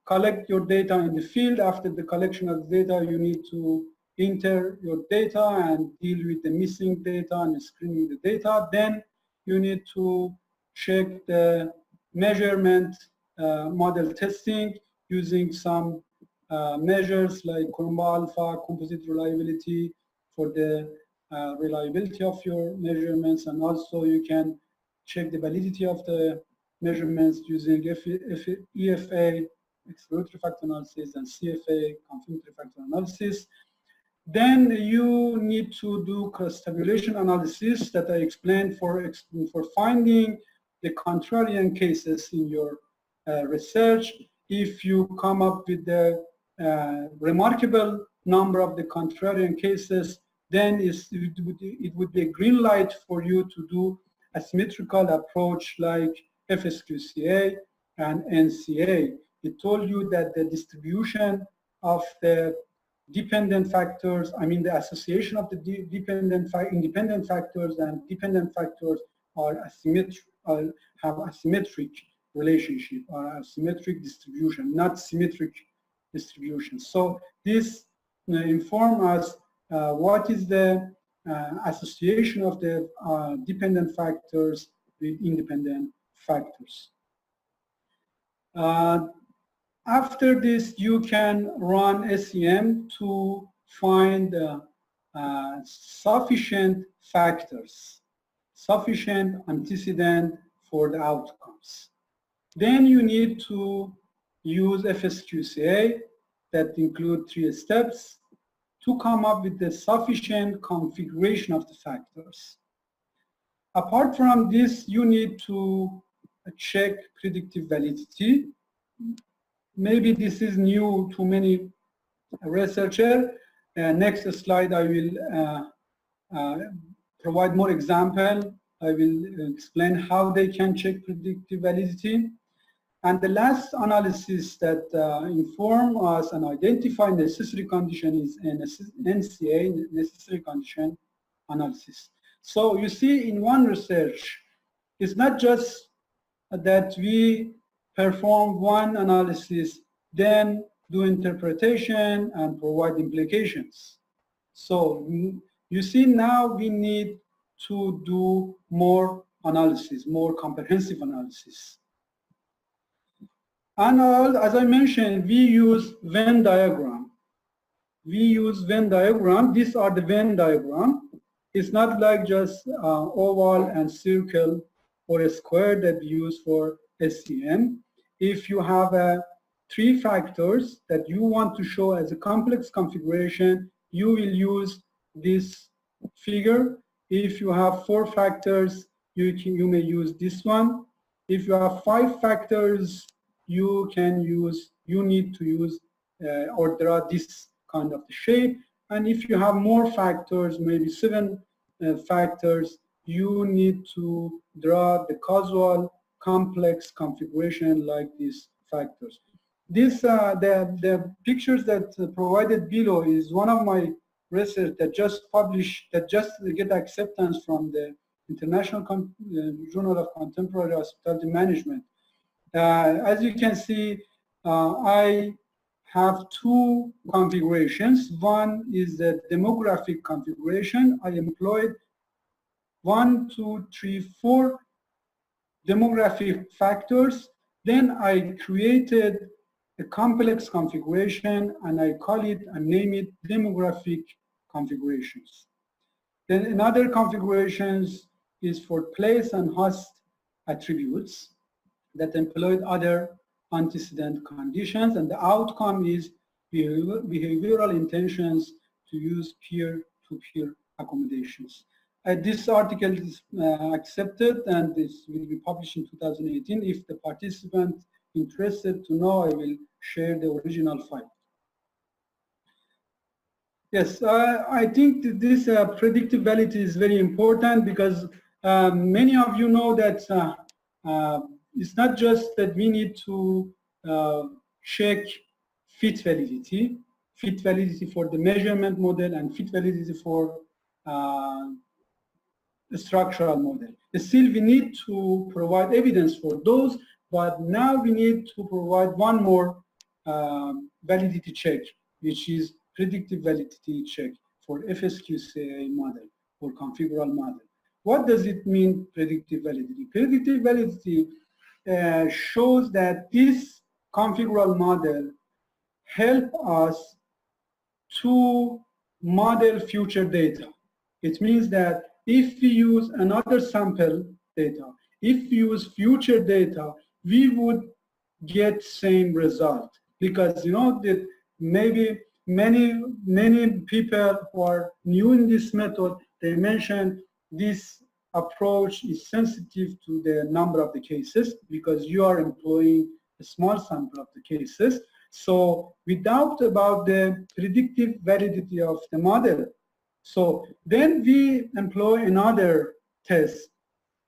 collect your data in the field. After the collection of data, you need to enter your data and deal with the missing data and screening the data. Then you need to check the measurement model testing using some measures like Colombo alpha, composite reliability for the reliability of your measurements, and also you can check the validity of the measurements using EFA, exploratory factor analysis, and CFA, confirmatory factor analysis. Then you need to do cross-tabulation analysis that I explained for finding the contrarian cases in your research. If you come up with the remarkable number of the contrarian cases, then it would be a green light for you to do a symmetrical approach like FSQCA and NCA. It told you that the distribution of the dependent factors, I mean the association of the independent factors and dependent factors are have asymmetric relationship or asymmetric distribution, not symmetric distribution. So this informs us what is the association of the dependent factors with independent factors. After this, you can run SEM to find sufficient factors, sufficient antecedent for the outcomes. Then you need to use FSQCA that include 3 steps to come up with the sufficient configuration of the factors. Apart from this, you need to check predictive validity. Maybe this is new to many researchers. Next slide, I will provide more example. I will explain how they can check predictive validity. And the last analysis that inform us and identify necessary condition is NCA, necessary condition analysis. So you see in one research, it's not just that we perform one analysis, then do interpretation and provide implications. So you see now we need to do more analysis, more comprehensive analysis. And as I mentioned, we use Venn diagram. We use Venn diagram. These are the Venn diagram. It's not like just oval and circle or a square that we use for SEM. If you have 3 factors that you want to show as a complex configuration, you will use this figure. If you have 4 factors, you may use this one. If you have 5 factors, you need to use or draw this kind of shape. And if you have more factors, maybe 7 factors, you need to draw the causal complex configuration like these factors. This the pictures that provided below is one of my research that just published, that just get acceptance from the International Journal of Contemporary Hospitality Management. As you can see, I have 2 configurations. One is the demographic configuration. I employed 1, 2, 3, 4 demographic factors. Then I created a complex configuration and I call it and name it demographic configurations. Then another configurations is for place and host attributes that employed other antecedent conditions, and the outcome is behavioral intentions to use peer-to-peer accommodations. This article is accepted and this will be published in 2018. If the participant interested to know, I will share the original file. Yes, I think that this predictive validity is very important because many of you know that it's not just that we need to check fit validity for the measurement model and fit validity for the structural model. Still, we need to provide evidence for those, but now we need to provide one more validity check, which is predictive validity check for FSQCA model or configural model. What does it mean, predictive validity? Predictive validity shows that this configural model help us to model future data. It means that if we use another sample data, if we use future data, we would get same result. Because you know that maybe many people who are new in this method, they mentioned this approach is sensitive to the number of the cases because you are employing a small sample of the cases. So we doubt about the predictive validity of the model. So then we employ another test,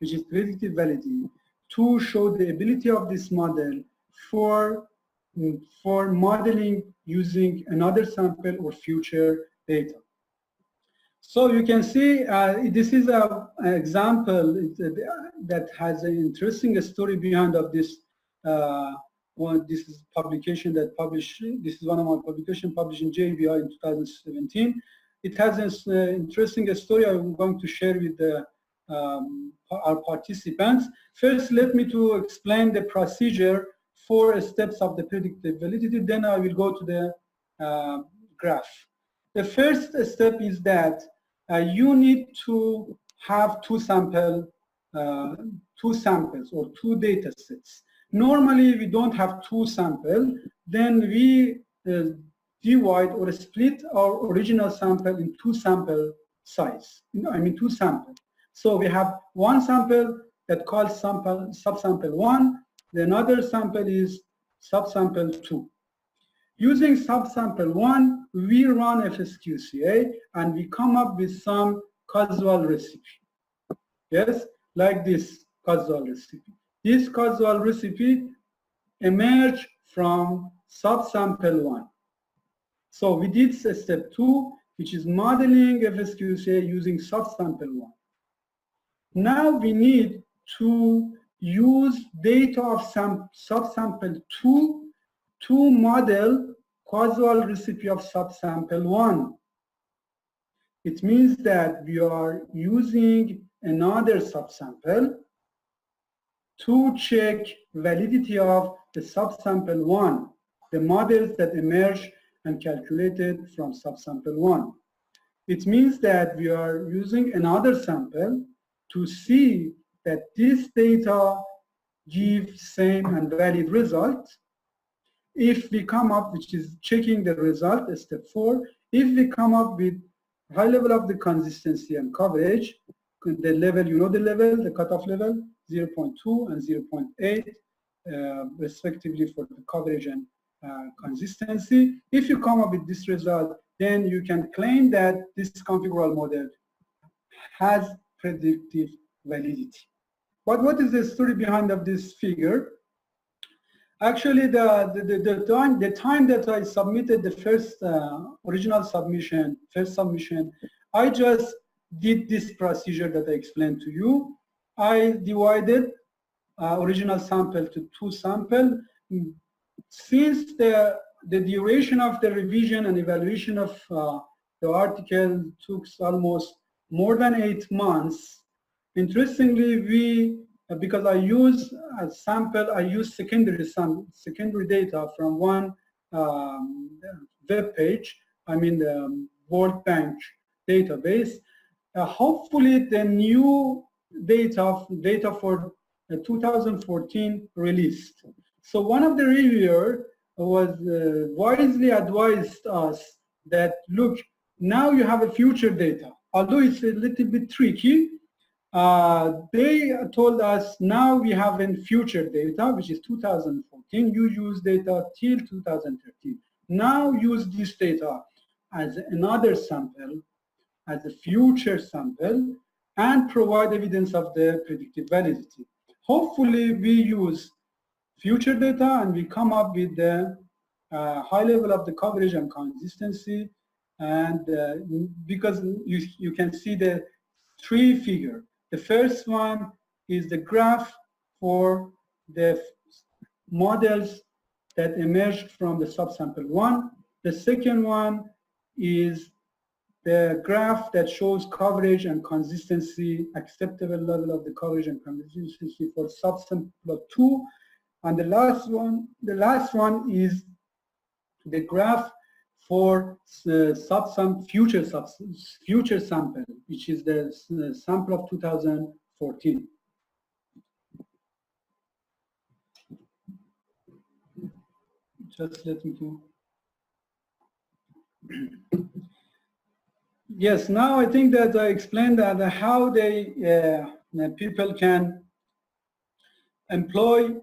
which is predictive validity, to show the ability of this model for modeling using another sample or future data. So you can see this is an example that has an interesting story behind of this. This is publication that published. This is one of my publications published in JBI in 2017. It has an interesting story I'm going to share with our participants. First, let me to explain the procedure, 4 steps of the predictive validity. Then I will go to the graph. The first step is that you need to have two samples or 2 data sets. Normally, we don't have 2 samples. Then we divide or split our original sample in 2 sample size. I mean 2 samples. So we have one sample that called subsample 1. Another sample is subsample 2. Using subsample 1, we run FSQCA and we come up with some causal recipe. Yes, like this causal recipe. This causal recipe emerged from subsample 1. So we did step 2, which is modeling FSQCA using subsample 1. Now we need to use data of subsample 2 to model causal recipe of subsample 1. It means that we are using another subsample to check validity of the subsample 1, the models that emerge and calculated from subsample 1. It means that we are using another sample to see that this data give same and valid results. If we come up, which is checking the result, step 4, if we come up with high level of the consistency and coverage, the level, you know the level, the cutoff level, 0.2 and 0.8, respectively for the coverage and consistency. If you come up with this result, then you can claim that this configural model has predictive validity. But what is the story behind of this figure? Actually, the time that I submitted the first original submission, I just did this procedure that I explained to you. I divided original sample to 2 samples. Since the duration of the revision and evaluation of the article took almost more than 8 months, interestingly, because I use a sample, I use secondary data from one web page, I mean the World Bank database. Hopefully the new data for 2014 released. So one of the reviewers was wisely advised us that, look, now you have a future data. Although it's a little bit tricky, they told us now we have in future data, which is 2014. You use data till 2013. Now use this data as another sample, as a future sample, and provide evidence of the predictive validity. Hopefully, we use future data and we come up with the high level of the coverage and consistency. And because you can see the 3 figures. The first one is the graph for the models that emerged from the subsample 1. The second one is the graph that shows coverage and consistency, acceptable level of the coverage and consistency for subsample of 2. And the last one is the graph for future sample, which is the sample of 2014. Just let me do. Yes, now I think that I explained that how people can employ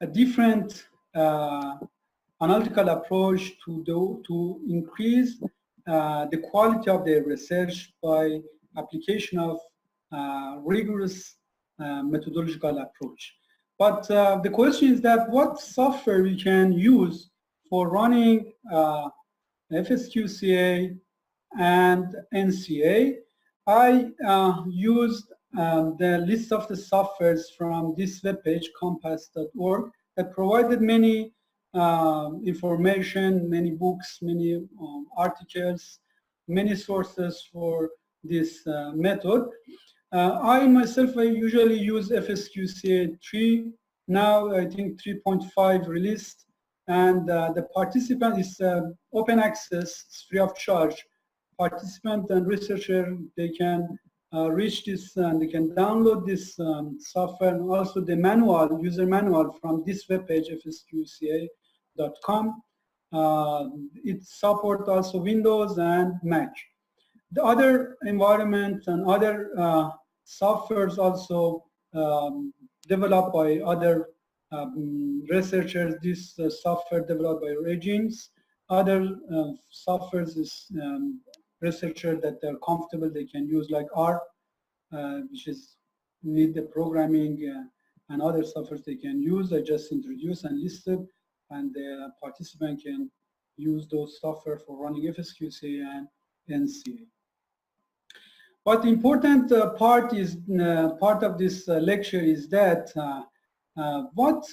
a different analytical approach to increase the quality of their research by application of rigorous methodological approach. But the question is that what software we can use for running FSQCA and NCA. I used the list of the softwares from this webpage, compass.org, that provided many information, many books, many articles, many sources for this method. I myself, I usually use FSQCA 3. Now I think 3.5 released, and the participant is open access, it's free of charge. Participant and researcher, they can reach this and they can download this software, and also the manual, user manual from this webpage, fsqca.com. It supports also Windows and Mac. The other environments and other softwares also developed by other researchers. This software developed by Regimes. Other softwares is researchers that they're comfortable, they can use, like R, which is need the programming and other softwares they can use. I just introduced and listed, and the participant can use those software for running FSQCA and NCA. But the important part is part of this lecture is that what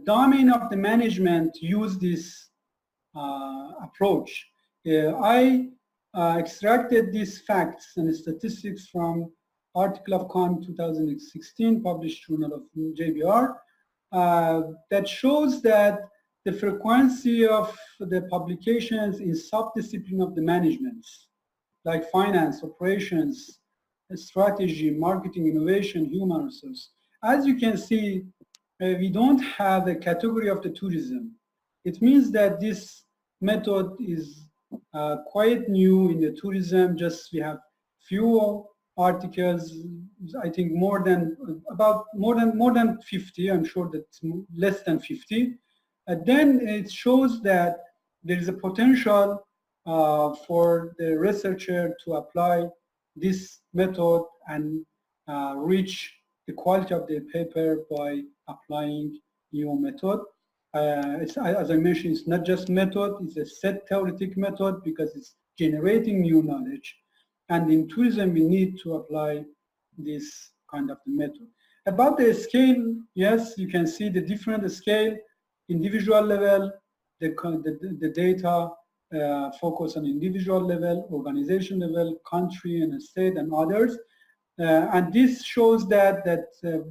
domain of the management use this approach. I extracted these facts and statistics from article of Con 2016, published Journal of JBR, that shows that the frequency of the publications in subdiscipline of the management, like finance, operations, strategy, marketing, innovation, human resource. As you can see, we don't have a category of the tourism. It means that this method is quite new in the tourism. Just we have few articles. I think more than 50. I'm sure that's less than 50. And then it shows that there is a potential for the researcher to apply this method and reach the quality of the paper by applying new method. As I mentioned, it's not just method, it's a set theoretic method because it's generating new knowledge. And in tourism, we need to apply this kind of method. About the scale, yes, you can see the different scale, individual level, the data focus on individual level, organization level, country and state and others. And this shows that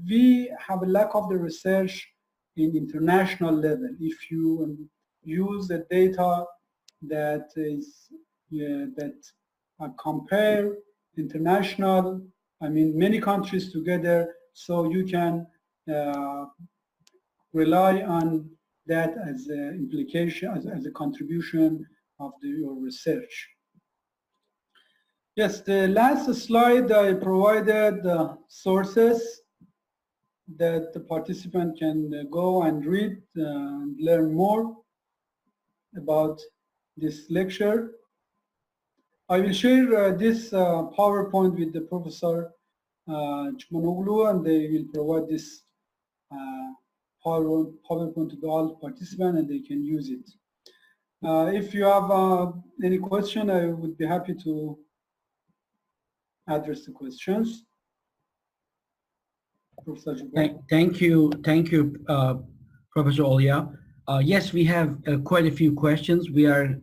we have a lack of the research in international level. If you use the data that is that compare international, I mean many countries together, so you can rely on that as an implication, as a contribution of your research. Yes, the last slide I provided sources that the participant can go and read and learn more about this lecture. I will share this PowerPoint with the Professor Chobanoglu, and they will provide this PowerPoint to all participants and they can use it. If you have any question, I would be happy to address the questions. Thank you, Professor Olya. Yes, we have quite a few questions. We are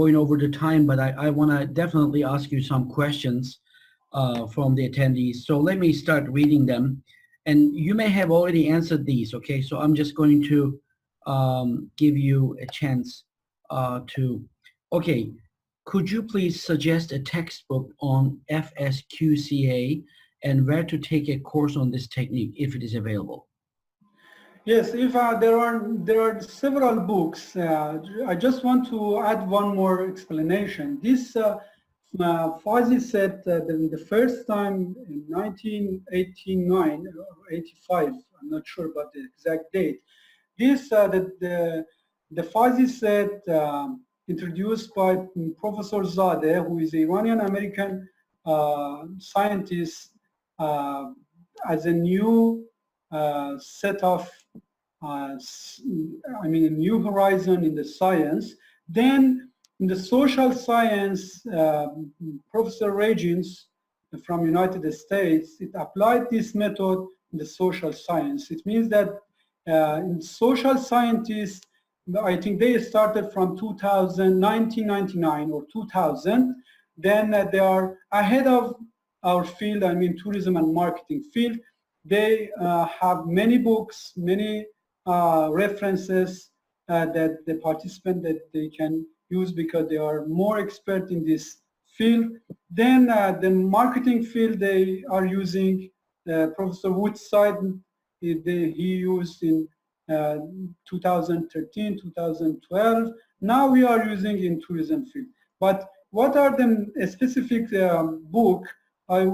going over the time, but I want to definitely ask you some questions from the attendees. So let me start reading them. And you may have already answered these, okay? So I'm just going to give you a chance okay. Could you please suggest a textbook on FSQCA and where to take a course on this technique if it is available? Yes, if there are several books. I just want to add one more explanation. This fuzzy set the first time in 1989 or 85. I'm not sure about the exact date. This the fuzzy set introduced by Professor Zadeh, who is an Iranian-American scientist, as a new set of a new horizon in the science. Then in the social science, Professor Regins from United States, it applied this method in the social science. It means that in social scientists, I think they started from 1999 or 2000. Then they are ahead of our field, tourism and marketing field. They have many books, many references that the participant that they can use because they are more expert in this field. Then the marketing field, they are using Professor Woodside. He used in 2013, 2012. Now we are using in tourism field. But what are the specific book? I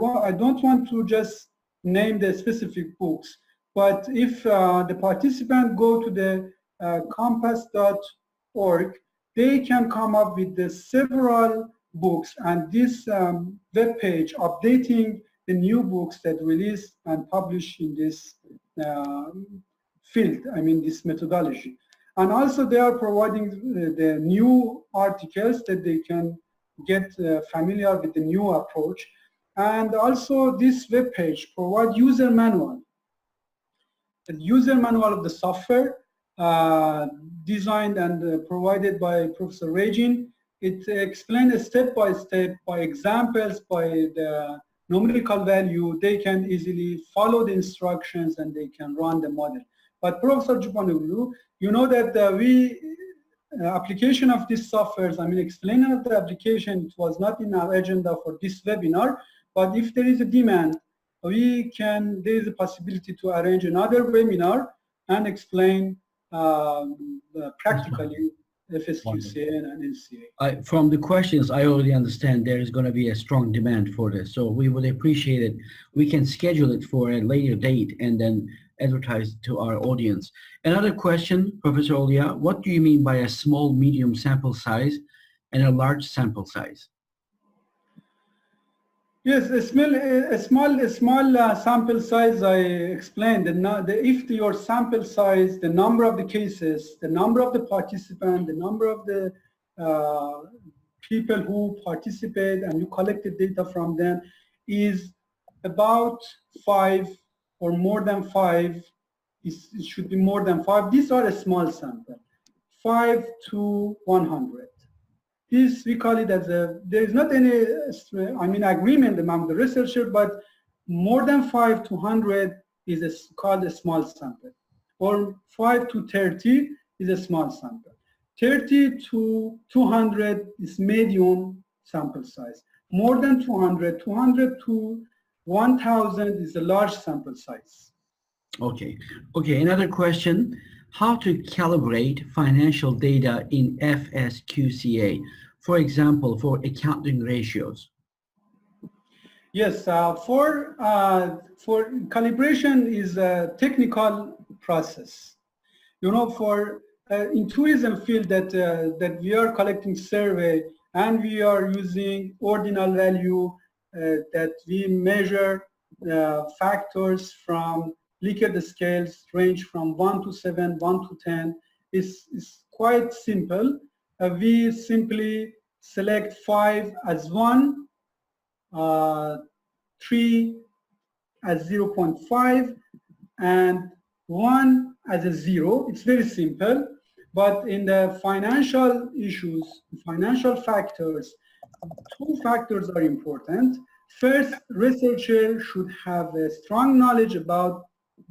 don't want to just name the specific books, but if the participant go to the compass.org, they can come up with the several books, and this web page updating the new books that released and published in this field, this methodology. And also they are providing the new articles that they can get familiar with the new approach. And also this web page provides user manual. The user manual of the software designed and provided by Professor Regin. It explains step by step, by examples, by the numerical value. They can easily follow the instructions and they can run the model. But Professor Jubanoglu, you know that application of these softwares, explaining of the application, it was not in our agenda for this webinar, but if there is a demand, there is a possibility to arrange another webinar and explain practically FSQCA and NCA. From the questions, I already understand there is going to be a strong demand for this, so we would appreciate it. We can schedule it for a later date and then advertise to our audience. Another question, Professor Olya, what do you mean by a small, medium sample size and a large sample size? Yes, a small sample size, I explained. If your sample size, the number of the cases, the number of the participants, the number of the people who participate and you collected data from them is about 5 or more than 5, it should be more than 5. These are a small sample, 5 to 100. This, we call it as there is not any, agreement among the researchers, but more than 5 to 100 is called a small sample. Or 5 to 30 is a small sample. 30 to 200 is medium sample size. More than 200, 200 to 1,000 is a large sample size. Okay. Another question. How to calibrate financial data in FSQCA, for example, for accounting ratios? Yes, for calibration is a technical process. For in tourism field that we are collecting survey and we are using ordinal value that we measure factors from Likert scales range from 1 to 7, 1 to 10. Is quite simple. We simply select 5 as 1, 3 as 0.5, and 1 as a 0. It's very simple. But in the financial issues, financial factors, two factors are important. First, researchers should have a strong knowledge about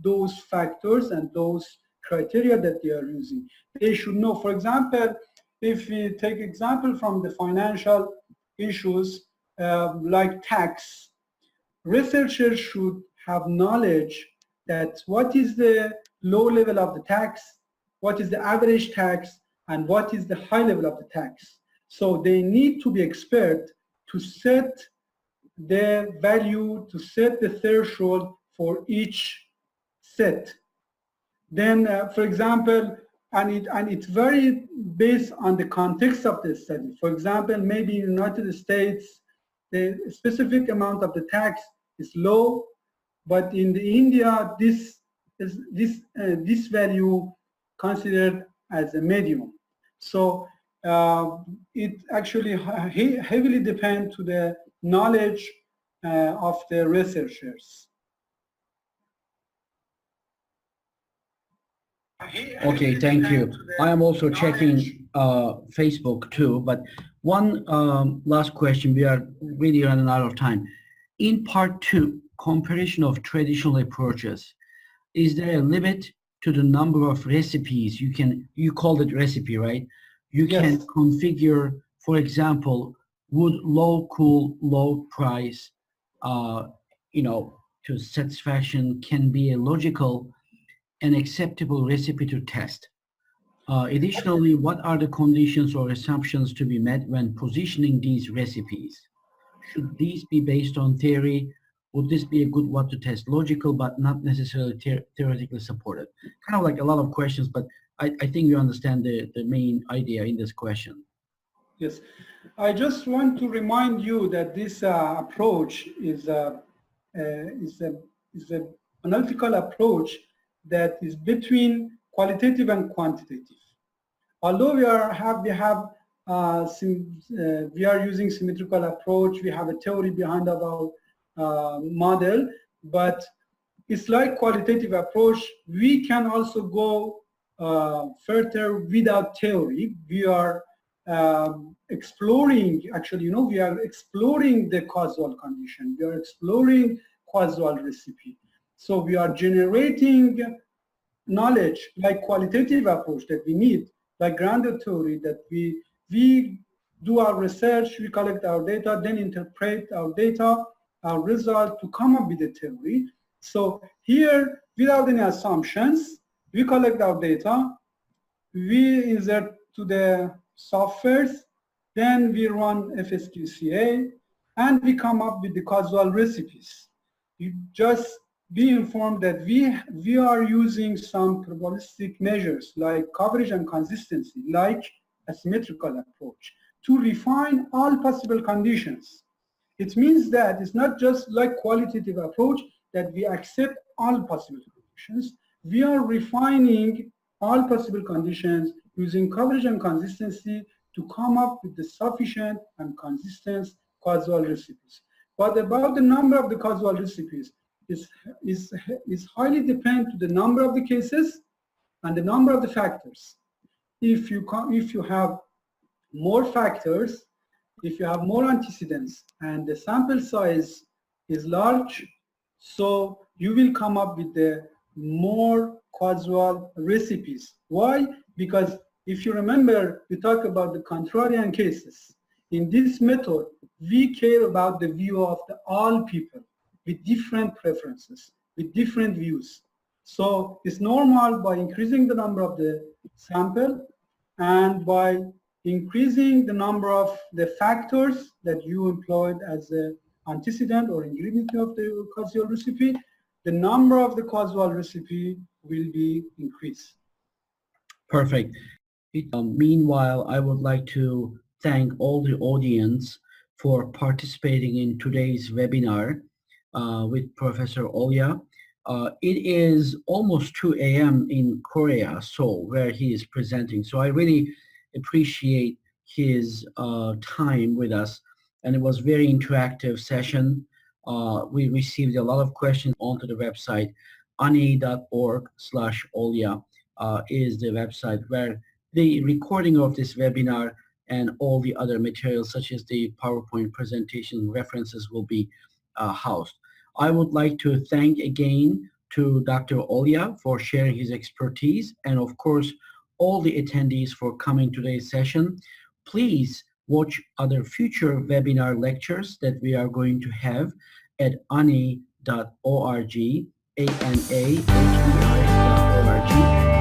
those factors and those criteria that they are using. They should know, for example, if we take example from the financial issues like tax, researchers should have knowledge that what is the low level of the tax, what is the average tax, and what is the high level of the tax. So they need to be expert to set the value, to set the threshold for each set. Then, for example, and it's very based on the context of the study. For example, maybe in the United States, the specific amount of the tax is low, but in the India, this value considered as a medium. So it actually heavily depends to the knowledge of the researchers. Okay, thank you. I am also checking Facebook too, but one last question. We are really running out of time. In part 2, comparison of traditional approaches, is there a limit to the number of recipes you called it recipe, right? You Yes. can configure, for example, would low cool, low price, to satisfaction can be a logical and acceptable recipe to test. Additionally, what are the conditions or assumptions to be met when positioning these recipes? Should these be based on theory? Would this be a good one to test logical but not necessarily theoretically supported? Kind of like a lot of questions, but I think you understand the main idea in this question. Yes. I just want to remind you that this approach is an analytical approach that is between qualitative and quantitative. Although we are using symmetrical approach, we have a theory behind our model, but it's like qualitative approach. We can also go further without theory. We are exploring, actually, we are exploring the causal condition. We are exploring causal recipe. So we are generating knowledge like qualitative approach that we need, like grounded theory, that we do our research, we collect our data, then interpret our data, our result to come up with a theory. So here, without any assumptions, we collect our data, we insert to the softwares, then we run FSQCA, and we come up with the causal recipes. You just be informed that we are using some probabilistic measures like coverage and consistency, like asymmetrical approach, to refine all possible conditions. It means that it's not just like qualitative approach that we accept all possible conditions. We are refining all possible conditions using coverage and consistency to come up with the sufficient and consistent causal recipes. But about the number of the causal recipes is highly dependent to the number of the cases and the number of the factors. If you have more factors, if you have more antecedents and the sample size is large, so you will come up with the more causal recipes. Why? Because if you remember, we talked about the contrarian cases. In this method, we care about the view of all people with different preferences, with different views. So it's normal by increasing the number of the sample and by increasing the number of the factors that you employed as an antecedent or ingredient of the causal recipe, the number of the causal recipe will be increased. Perfect. Meanwhile, I would like to thank all the audience for participating in today's webinar with Professor Olya. It is almost 2 a.m. in Korea, Seoul, where he is presenting. So I really appreciate his time with us, and it was very interactive session. We received a lot of questions onto the website. anahei.org/Olya is the website where the recording of this webinar and all the other materials such as the PowerPoint presentation references will be housed. I would like to thank again to Dr. Olya for sharing his expertise, and of course all the attendees for coming to today's session. Please watch other future webinar lectures that we are going to have at anahei.org, ANAHEI.org.